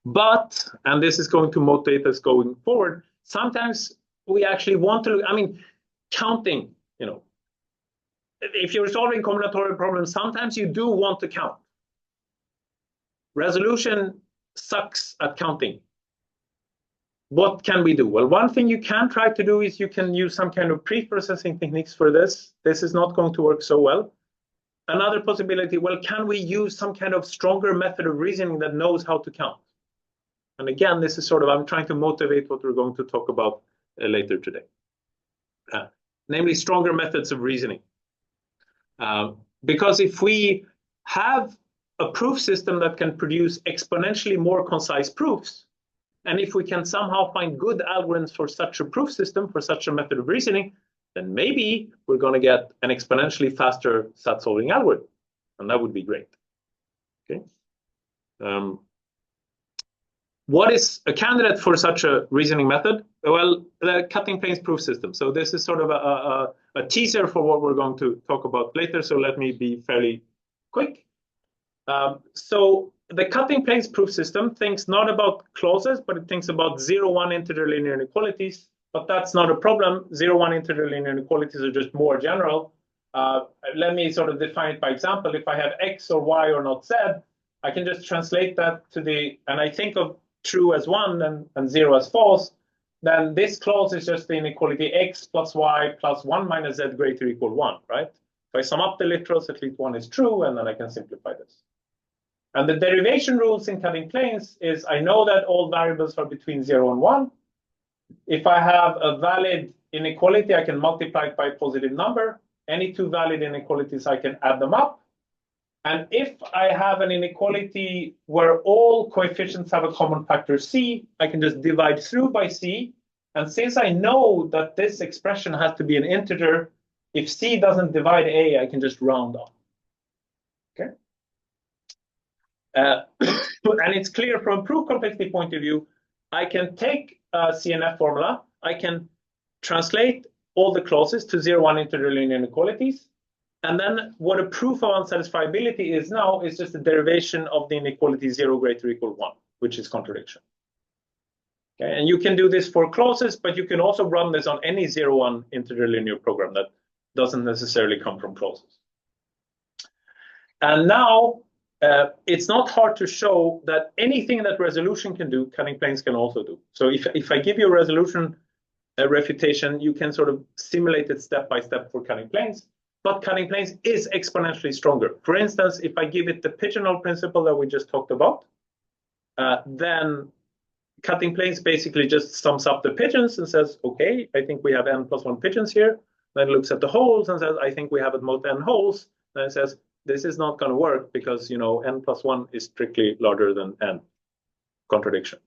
But, and this is going to motivate us going forward, sometimes we actually want to, I mean, counting, you know, if you're solving combinatorial problems, sometimes you do want to count. Resolution sucks at counting. What can we do? Well, one thing you can try to do is you can use some kind of pre-processing techniques for this. This is not going to work so well. Another possibility, well, can we use some kind of stronger method of reasoning that knows how to count? And again, this is sort of, I'm trying to motivate what we're going to talk about later today. namely stronger methods of reasoning. Because if we have a proof system that can produce exponentially more concise proofs, and if we can somehow find good algorithms for such a proof system, for such a method of reasoning, then maybe we're going to get an exponentially faster SAT solving algorithm. And that would be great. Okay. What is a candidate for such a reasoning method? Well, the cutting planes proof system. So this is sort of a teaser for what we're going to talk about later. So let me be fairly quick. So the cutting planes proof system thinks not about clauses, but it thinks about 0-1 integer linear inequalities. But that's not a problem. 0-1 integer linear inequalities are just more general. Let me sort of define it by example. If I have x or y or not z, I can just translate that to and I think of true as 1 and 0 as false, then this clause is just the inequality x plus y plus 1 minus z greater equal 1, right? If I sum up the literals, at least one is true, and then I can simplify this. And the derivation rules in cutting planes is I know that all variables are between 0 and 1. If I have a valid inequality, I can multiply it by a positive number. Any two valid inequalities, I can add them up. And if I have an inequality where all coefficients have a common factor c, I can just divide through by c. And since I know that this expression has to be an integer, if c doesn't divide a, I can just round off. Okay. And it's clear from a proof complexity point of view, I can take a CNF formula, I can translate all the clauses to 0-1 integer linear inequalities. And then what a proof of unsatisfiability is now is just a derivation of the inequality 0 greater equal 1, which is contradiction. Okay, and you can do this for clauses, but you can also run this on any 0-1 integer linear program that doesn't necessarily come from clauses. And now it's not hard to show that anything that resolution can do, cutting planes can also do. So if I give you a resolution refutation, you can sort of simulate it step by step for cutting planes. But cutting planes is exponentially stronger. For instance, if I give it the pigeonhole principle that we just talked about, then cutting planes basically just sums up the pigeons and says, okay, I think we have n plus 1 pigeons here. Then it looks at the holes and says, I think we have at most n holes. Then it says, this is not going to work because, you know, n plus 1 is strictly larger than n. Contradiction.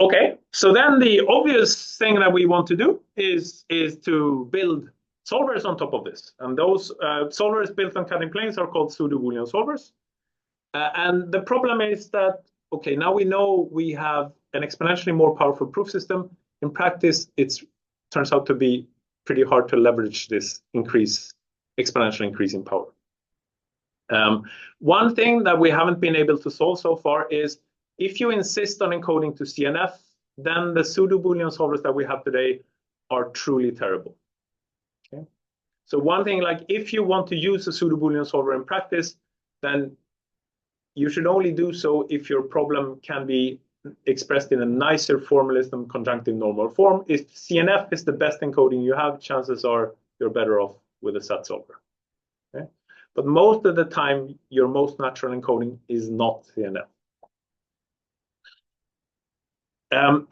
Okay, so then the obvious thing that we want to do is to build solvers on top of this. And those solvers built on cutting planes are called pseudo-Boolean solvers. And the problem is that, okay, now we know we have an exponentially more powerful proof system. In practice, it turns out to be pretty hard to leverage this exponential increase in power. One thing that we haven't been able to solve so far is if you insist on encoding to CNF, then the pseudo-Boolean solvers that we have today are truly terrible. Okay? So one thing, like if you want to use a pseudo-Boolean solver in practice, then you should only do so if your problem can be expressed in a nicer formalism conjunctive normal form. If CNF is the best encoding you have, chances are you're better off with a SAT solver. Okay? But most of the time, your most natural encoding is not CNF.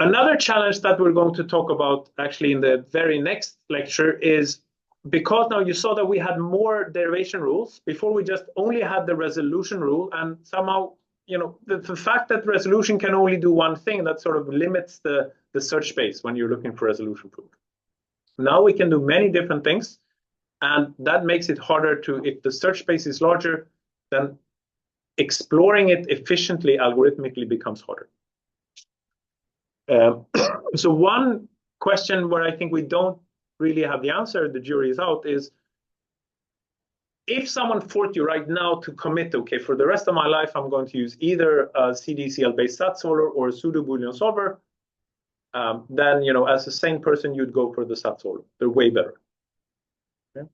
Another challenge that we're going to talk about actually in the very next lecture is because now you saw that we had more derivation rules. Before we just only had the resolution rule, and somehow, you know, the fact that resolution can only do one thing, that sort of limits the search space when you're looking for resolution proof. Now we can do many different things, and that makes it harder to, if the search space is larger, then exploring it efficiently algorithmically becomes harder. So one question where I think we don't really have the answer, the jury is out, is if someone forced you right now to commit, okay, for the rest of my life, I'm going to use either a CDCL-based SAT solver or a pseudo-Boolean solver, then, you know, as a sane person, you'd go for the SAT solver. They're way better. Okay?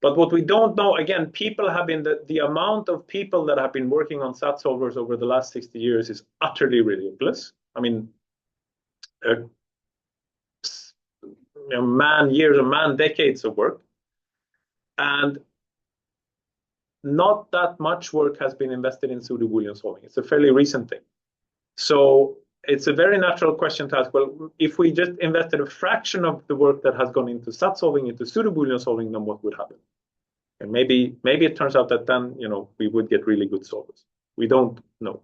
But what we don't know, again, people have been, the amount of people that have been working on SAT solvers over the last 60 years is utterly ridiculous. I mean, decades of work, and not that much work has been invested in pseudo-Boolean solving. It's a fairly recent thing. So it's a very natural question to ask, well, if we just invested a fraction of the work that has gone into SAT solving into pseudo-Boolean solving, then what would happen? And maybe it turns out that then, we would get really good solvers. We don't know.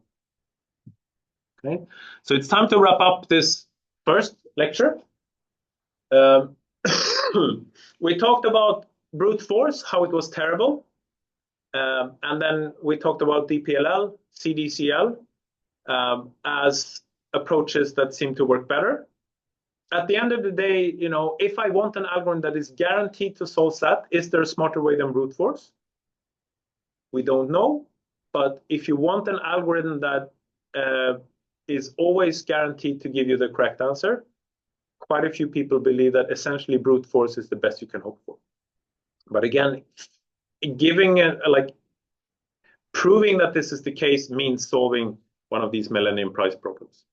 Okay, so it's time to wrap up this first lecture. We talked about brute force, how it was terrible. And then we talked about DPLL, CDCL as approaches that seem to work better. At the end of the day, if I want an algorithm that is guaranteed to solve SAT, is there a smarter way than brute force? We don't know. But if you want an algorithm that is always guaranteed to give you the correct answer, quite a few people believe that essentially brute force is the best you can hope for. But again, proving that this is the case means solving one of these Millennium Prize problems.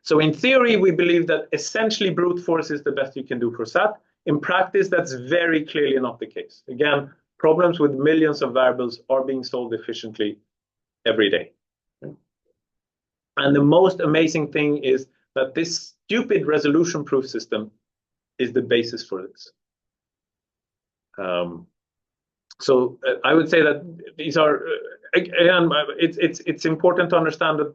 So in theory, we believe that essentially brute force is the best you can do for SAT. In practice, that's very clearly not the case. Again, problems with millions of variables are being solved efficiently every day. And the most amazing thing is that this stupid resolution proof system is the basis for this. So I would say that these are, again, it's important to understand that,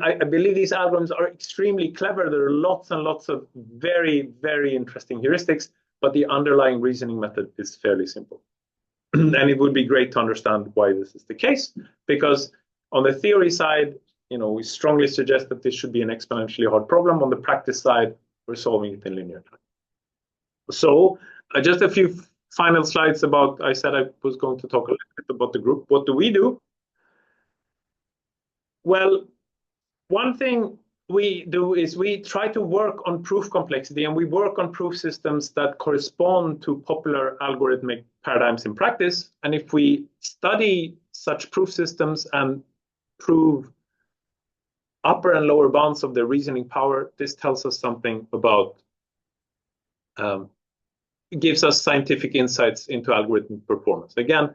I believe these algorithms are extremely clever. There are lots and lots of very, very interesting heuristics, but the underlying reasoning method is fairly simple. And it would be great to understand why this is the case, because on the theory side, we strongly suggest that this should be an exponentially hard problem. On the practice side, we're solving it in linear time. So just a few final slides about, I said I was going to talk a little bit about the group. What do we do? Well, one thing we do is we try to work on proof complexity, and we work on proof systems that correspond to popular algorithmic paradigms in practice. And if we study such proof systems and prove upper and lower bounds of their reasoning power, this tells us something about, gives us scientific insights into algorithm performance. Again,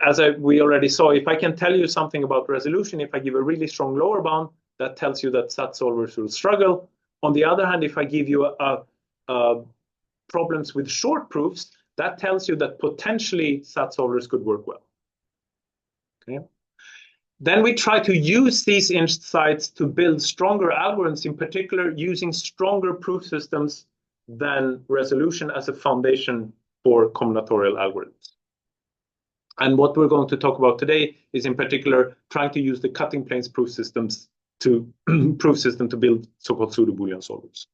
as we already saw, if I can tell you something about resolution, if I give a really strong lower bound, that tells you that SAT solvers will struggle. On the other hand, if I give you problems with short proofs, that tells you that potentially SAT solvers could work well. Okay. Then we try to use these insights to build stronger algorithms, in particular using stronger proof systems than resolution as a foundation for combinatorial algorithms. And what we're going to talk about today is in particular trying to use the cutting planes proof system to build so-called pseudo-Boolean solvers.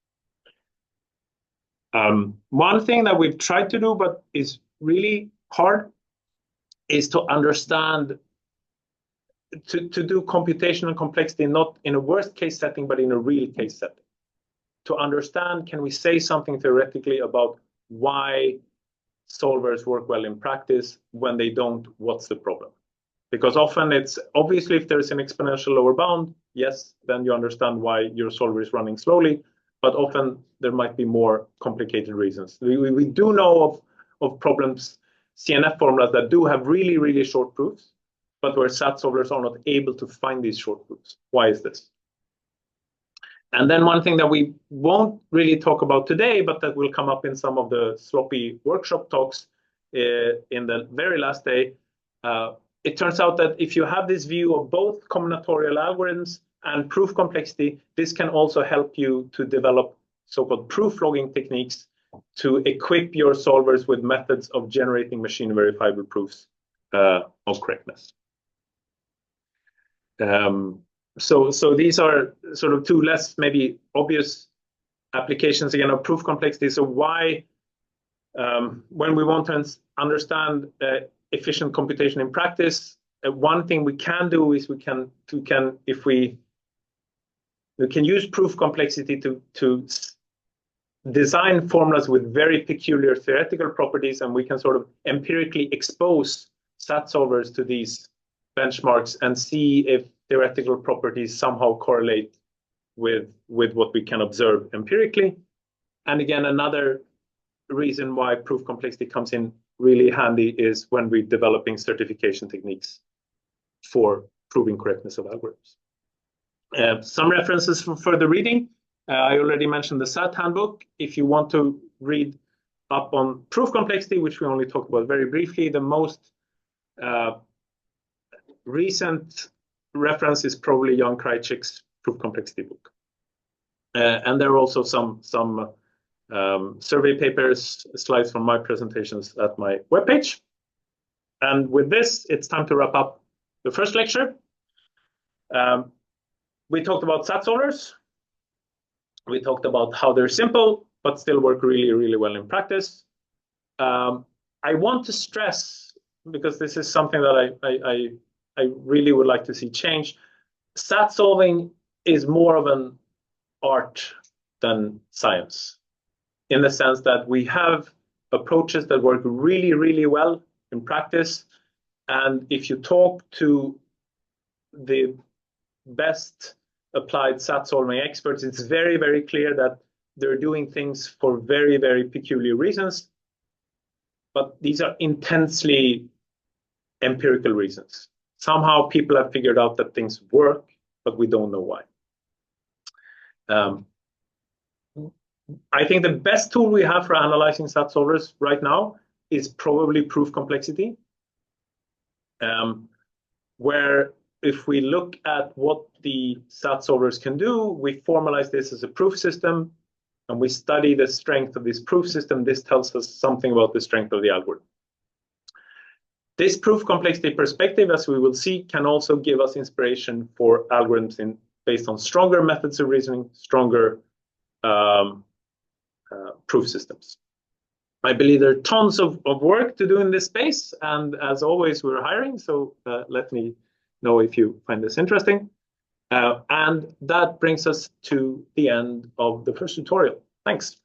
One thing that we've tried to do, but is really hard, is to understand, to do computational complexity not in a worst case setting, but in a real case setting. To understand, can we say something theoretically about why solvers work well in practice? When they don't, what's the problem? Because often it's obviously if there's an exponential lower bound, yes, then you understand why your solver is running slowly. But often there might be more complicated reasons. We do know of problems, CNF formulas that do have really, really short proofs, but where SAT solvers are not able to find these short proofs. Why is this? And then one thing that we won't really talk about today, but that will come up in some of the sloppy workshop talks in the very last day, it turns out that if you have this view of both combinatorial algorithms and proof complexity, this can also help you to develop so-called proof logging techniques to equip your solvers with methods of generating machine verifiable proofs of correctness. So these are sort of two less maybe obvious applications again of proof complexity. So why, when we want to understand efficient computation in practice, one thing we can do is we can use proof complexity to design formulas with very peculiar theoretical properties, and we can sort of empirically expose SAT solvers to these benchmarks and see if theoretical properties somehow correlate with what we can observe empirically. And again, another reason why proof complexity comes in really handy is when we're developing certification techniques for proving correctness of algorithms. Some references for further reading. I already mentioned the SAT handbook. If you want to read up on proof complexity, which we only talked about very briefly, the most recent reference is probably Jan Krajicik's proof complexity book. And there are also some survey papers, slides from my presentations at my webpage. And with this, it's time to wrap up the first lecture. We talked about SAT solvers. We talked about how they're simple, but still work really, really well in practice. I want to stress, because this is something that I really would like to see change, SAT solving is more of an art than science, in the sense that we have approaches that work really, really well in practice. And if you talk to the best applied SAT solving experts, it's very, very clear that they're doing things for very, very peculiar reasons. But these are intensely empirical reasons. Somehow people have figured out that things work, but we don't know why. I think the best tool we have for analyzing SAT solvers right now is probably proof complexity, where if we look at what the SAT solvers can do, we formalize this as a proof system, and we study the strength of this proof system. This tells us something about the strength of the algorithm. This proof complexity perspective, as we will see, can also give us inspiration for algorithms based on stronger methods of reasoning, stronger proof systems. I believe there are tons of work to do in this space, and as always, we're hiring, so let me know if you find this interesting. And that brings us to the end of the first tutorial. Thanks.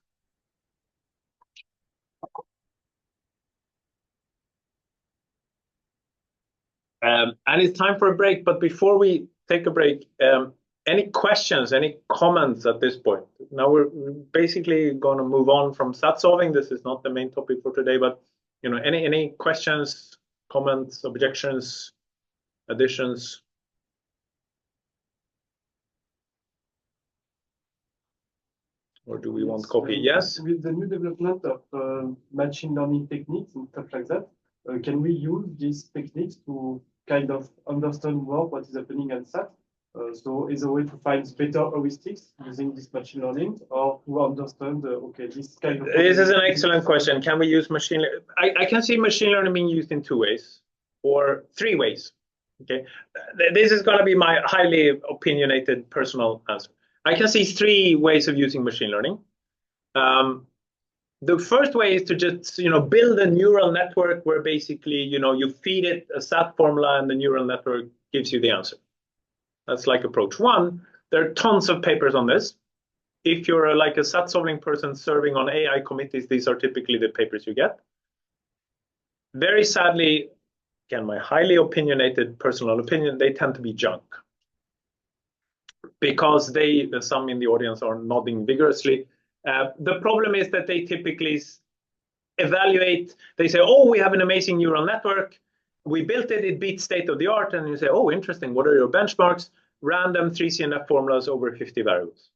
And it's time for a break, but before we take a break, any questions, any comments at this point? Now we're basically going to move on from SAT solving. This is not the main topic for today, but any questions, comments, objections, additions? Or do we want copy? Yes? With the new development of machine learning techniques and stuff like that, can we use these techniques to kind of understand more what is happening at SAT? So is a way to find better heuristics using this machine learning, or to understand, okay, this kind of... This is an excellent question. Can we use machine learning? I can see machine learning being used in 2 ways, or 3 ways. Okay, this is going to be my highly opinionated personal answer. I can see 3 ways of using machine learning. The first way is to just build a neural network where basically you feed it a SAT formula and the neural network gives you the answer. That's like approach 1. There are tons of papers on this. If you're like a SAT solving person serving on AI committees, these are typically the papers you get. Very sadly, again, my highly opinionated personal opinion, they tend to be junk. Because some in the audience are nodding vigorously. The problem is that they typically evaluate, they say, oh, we have an amazing neural network. We built it, it beats state of the art. And you say, oh, interesting. What are your benchmarks? Random 3CNF formulas over 50 variables.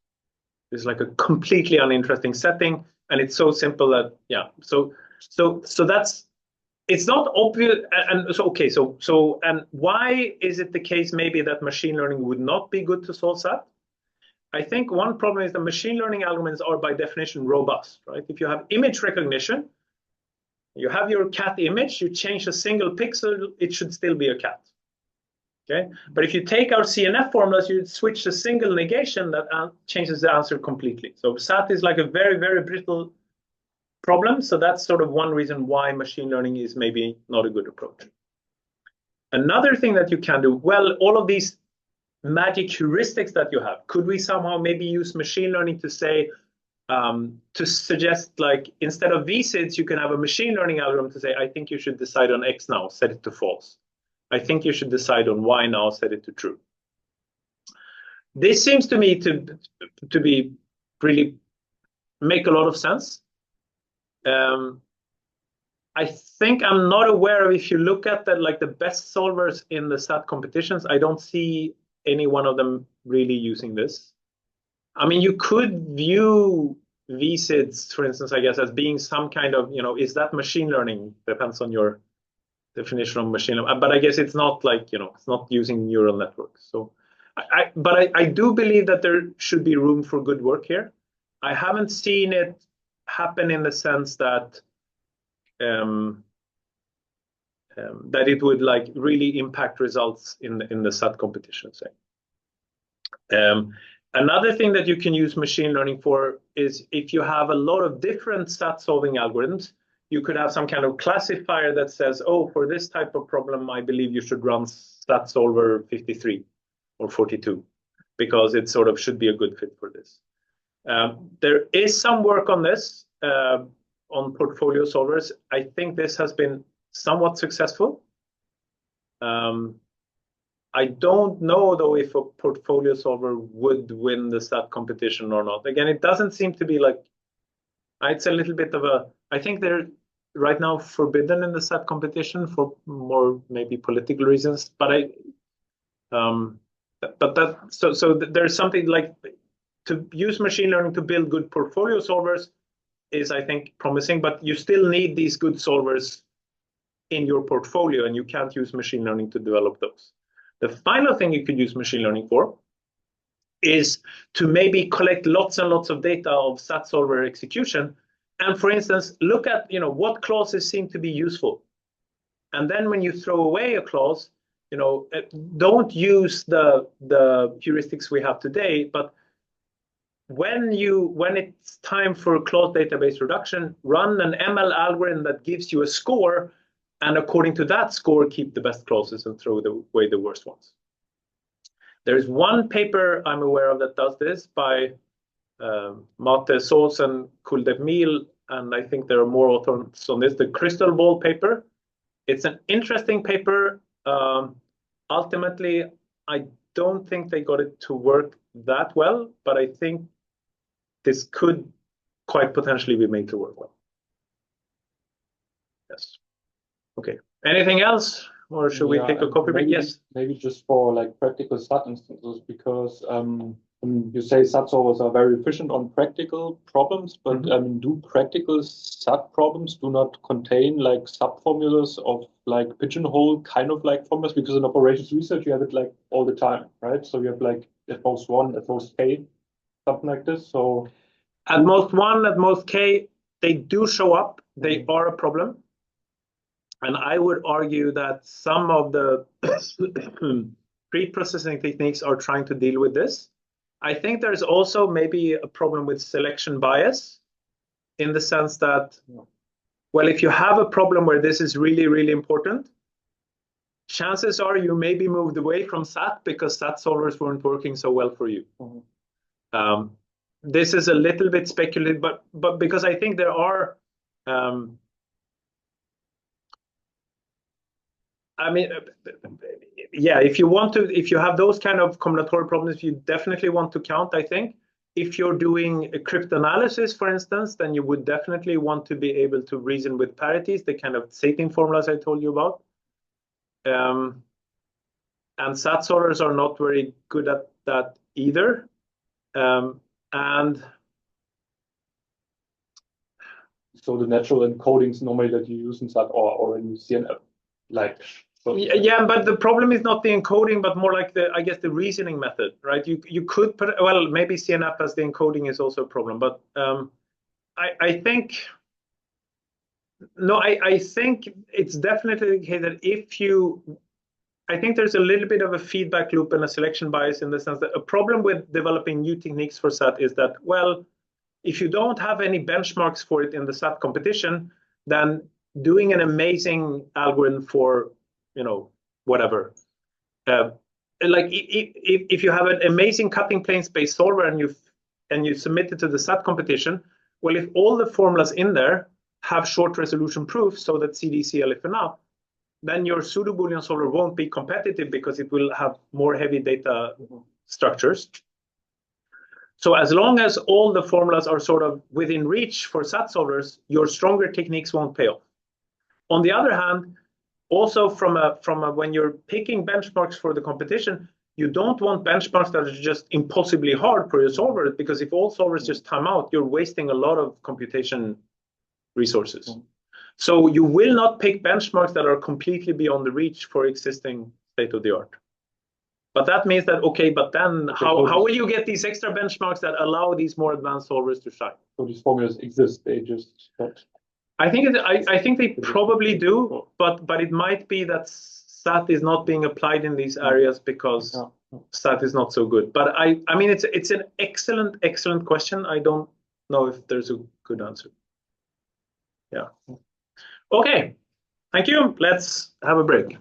It's like a completely uninteresting setting. And it's so simple that, yeah. So that's, it's not obvious. And so, okay, and why is it the case maybe that machine learning would not be good to solve SAT? I think one problem is that machine learning algorithms are by definition robust, right? If you have image recognition, you have your cat image, you change a single pixel, it should still be a cat. Okay, but if you take our CNF formulas, you switch a single negation that changes the answer completely. So SAT is like a very, very brittle problem. So that's sort of one reason why machine learning is maybe not a good approach. Another thing that you can do, well, all of these magic heuristics that you have, could we somehow maybe use machine learning to say, to suggest, like, instead of VSIDs, you can have a machine learning algorithm to say, I think you should decide on X now, set it to false. I think you should decide on Y now, set it to true. This seems to me to be really make a lot of sense. I think I'm not aware of, if you look at the best solvers in the SAT competitions, I don't see any one of them really using this. I mean, you could view VSIDs, for instance, I guess, as being some kind of, is that machine learning? Depends on your definition of machine learning. But I guess it's not like, it's not using neural networks. So, but I do believe that there should be room for good work here. I haven't seen it happen in the sense that that it would like really impact results in the SAT competition, say. Another thing that you can use machine learning for is if you have a lot of different SAT solving algorithms, you could have some kind of classifier that says, oh, for this type of problem, I believe you should run SAT solver 53 or 42, because it sort of should be a good fit for this. There is some work on this, on portfolio solvers. I think this has been somewhat successful. I don't know, though, if a portfolio solver would win the SAT competition or not. Again, it doesn't seem to be like, it's a little bit of a, I think they're right now forbidden in the SAT competition for more maybe political reasons. But so there's something like, to use machine learning to build good portfolio solvers is, I think, promising, but you still need these good solvers in your portfolio, and you can't use machine learning to develop those. The final thing you could use machine learning for is to maybe collect lots and lots of data of SAT solver execution, and for instance, look at what clauses seem to be useful. And then when you throw away a clause, don't use the heuristics we have today, but when it's time for clause database reduction, run an ML algorithm that gives you a score, and according to that score, keep the best clauses and throw away the worst ones. There's one paper I'm aware of that does this by Mate Soos and Kuldemil, and I think there are more authors on this, the crystal ball paper. It's an interesting paper. Ultimately, I don't think they got it to work that well, but I think this could quite potentially be made to work well. Yes. Okay. Anything else, or should we take a coffee break? Yes. Maybe just for like practical SAT instances, because you say SAT solvers are very efficient on practical problems, but do practical SAT problems do not contain like subformulas of like pigeonhole kind of like formulas? Because in operations research you have it like all the time, right? So you have like at most 1, at most k, something like this. So at most 1, at most k, they do show up. They are a problem. And I would argue that some of the pre-processing techniques are trying to deal with this. I think there's also maybe a problem with selection bias, in the sense that, well, if you have a problem where this is really, really important, chances are you may be moved away from SAT because SAT solvers weren't working so well for you. This is a little bit speculative, but because I think there are, I mean, yeah, if you have those kind of combinatorial problems, you definitely want to count, I think. If you're doing a cryptanalysis, for instance, then you would definitely want to be able to reason with parities, the kind of sating formulas I told you about. And SAT solvers are not very good at that either. And so the natural encodings normally that you use in SAT or in CNF, like. Yeah, but the problem is not the encoding, but more like I guess the reasoning method, right? You could put, well, maybe CNF as the encoding is also a problem, but I think it's definitely the case that I think there's a little bit of a feedback loop and a selection bias, in the sense that a problem with developing new techniques for SAT is that, well, if you don't have any benchmarks for it in the SAT competition, then doing an amazing algorithm for whatever. Like if you have an amazing cutting plane space solver and you submit it to the SAT competition, well, if all the formulas in there have short resolution proofs so that CDCL is enough, then your pseudo-Boolean solver won't be competitive because it will have more heavy data structures. So as long as all the formulas are sort of within reach for SAT solvers, your stronger techniques won't pay off. On the other hand, also from when you're picking benchmarks for the competition, you don't want benchmarks that are just impossibly hard for your solver, because if all solvers just time out, you're wasting a lot of computation resources. So you will not pick benchmarks that are completely beyond the reach for existing state-of-the-art. But that means that, okay, but then how will you get these extra benchmarks that allow these more advanced solvers to shine? So these formulas exist, they just not. I think they probably do, but it might be that SAT is not being applied in these areas because SAT is not so good. But I mean, it's an excellent question. I don't know if there's a good answer. Yeah. Okay. Thank you. Let's have a break.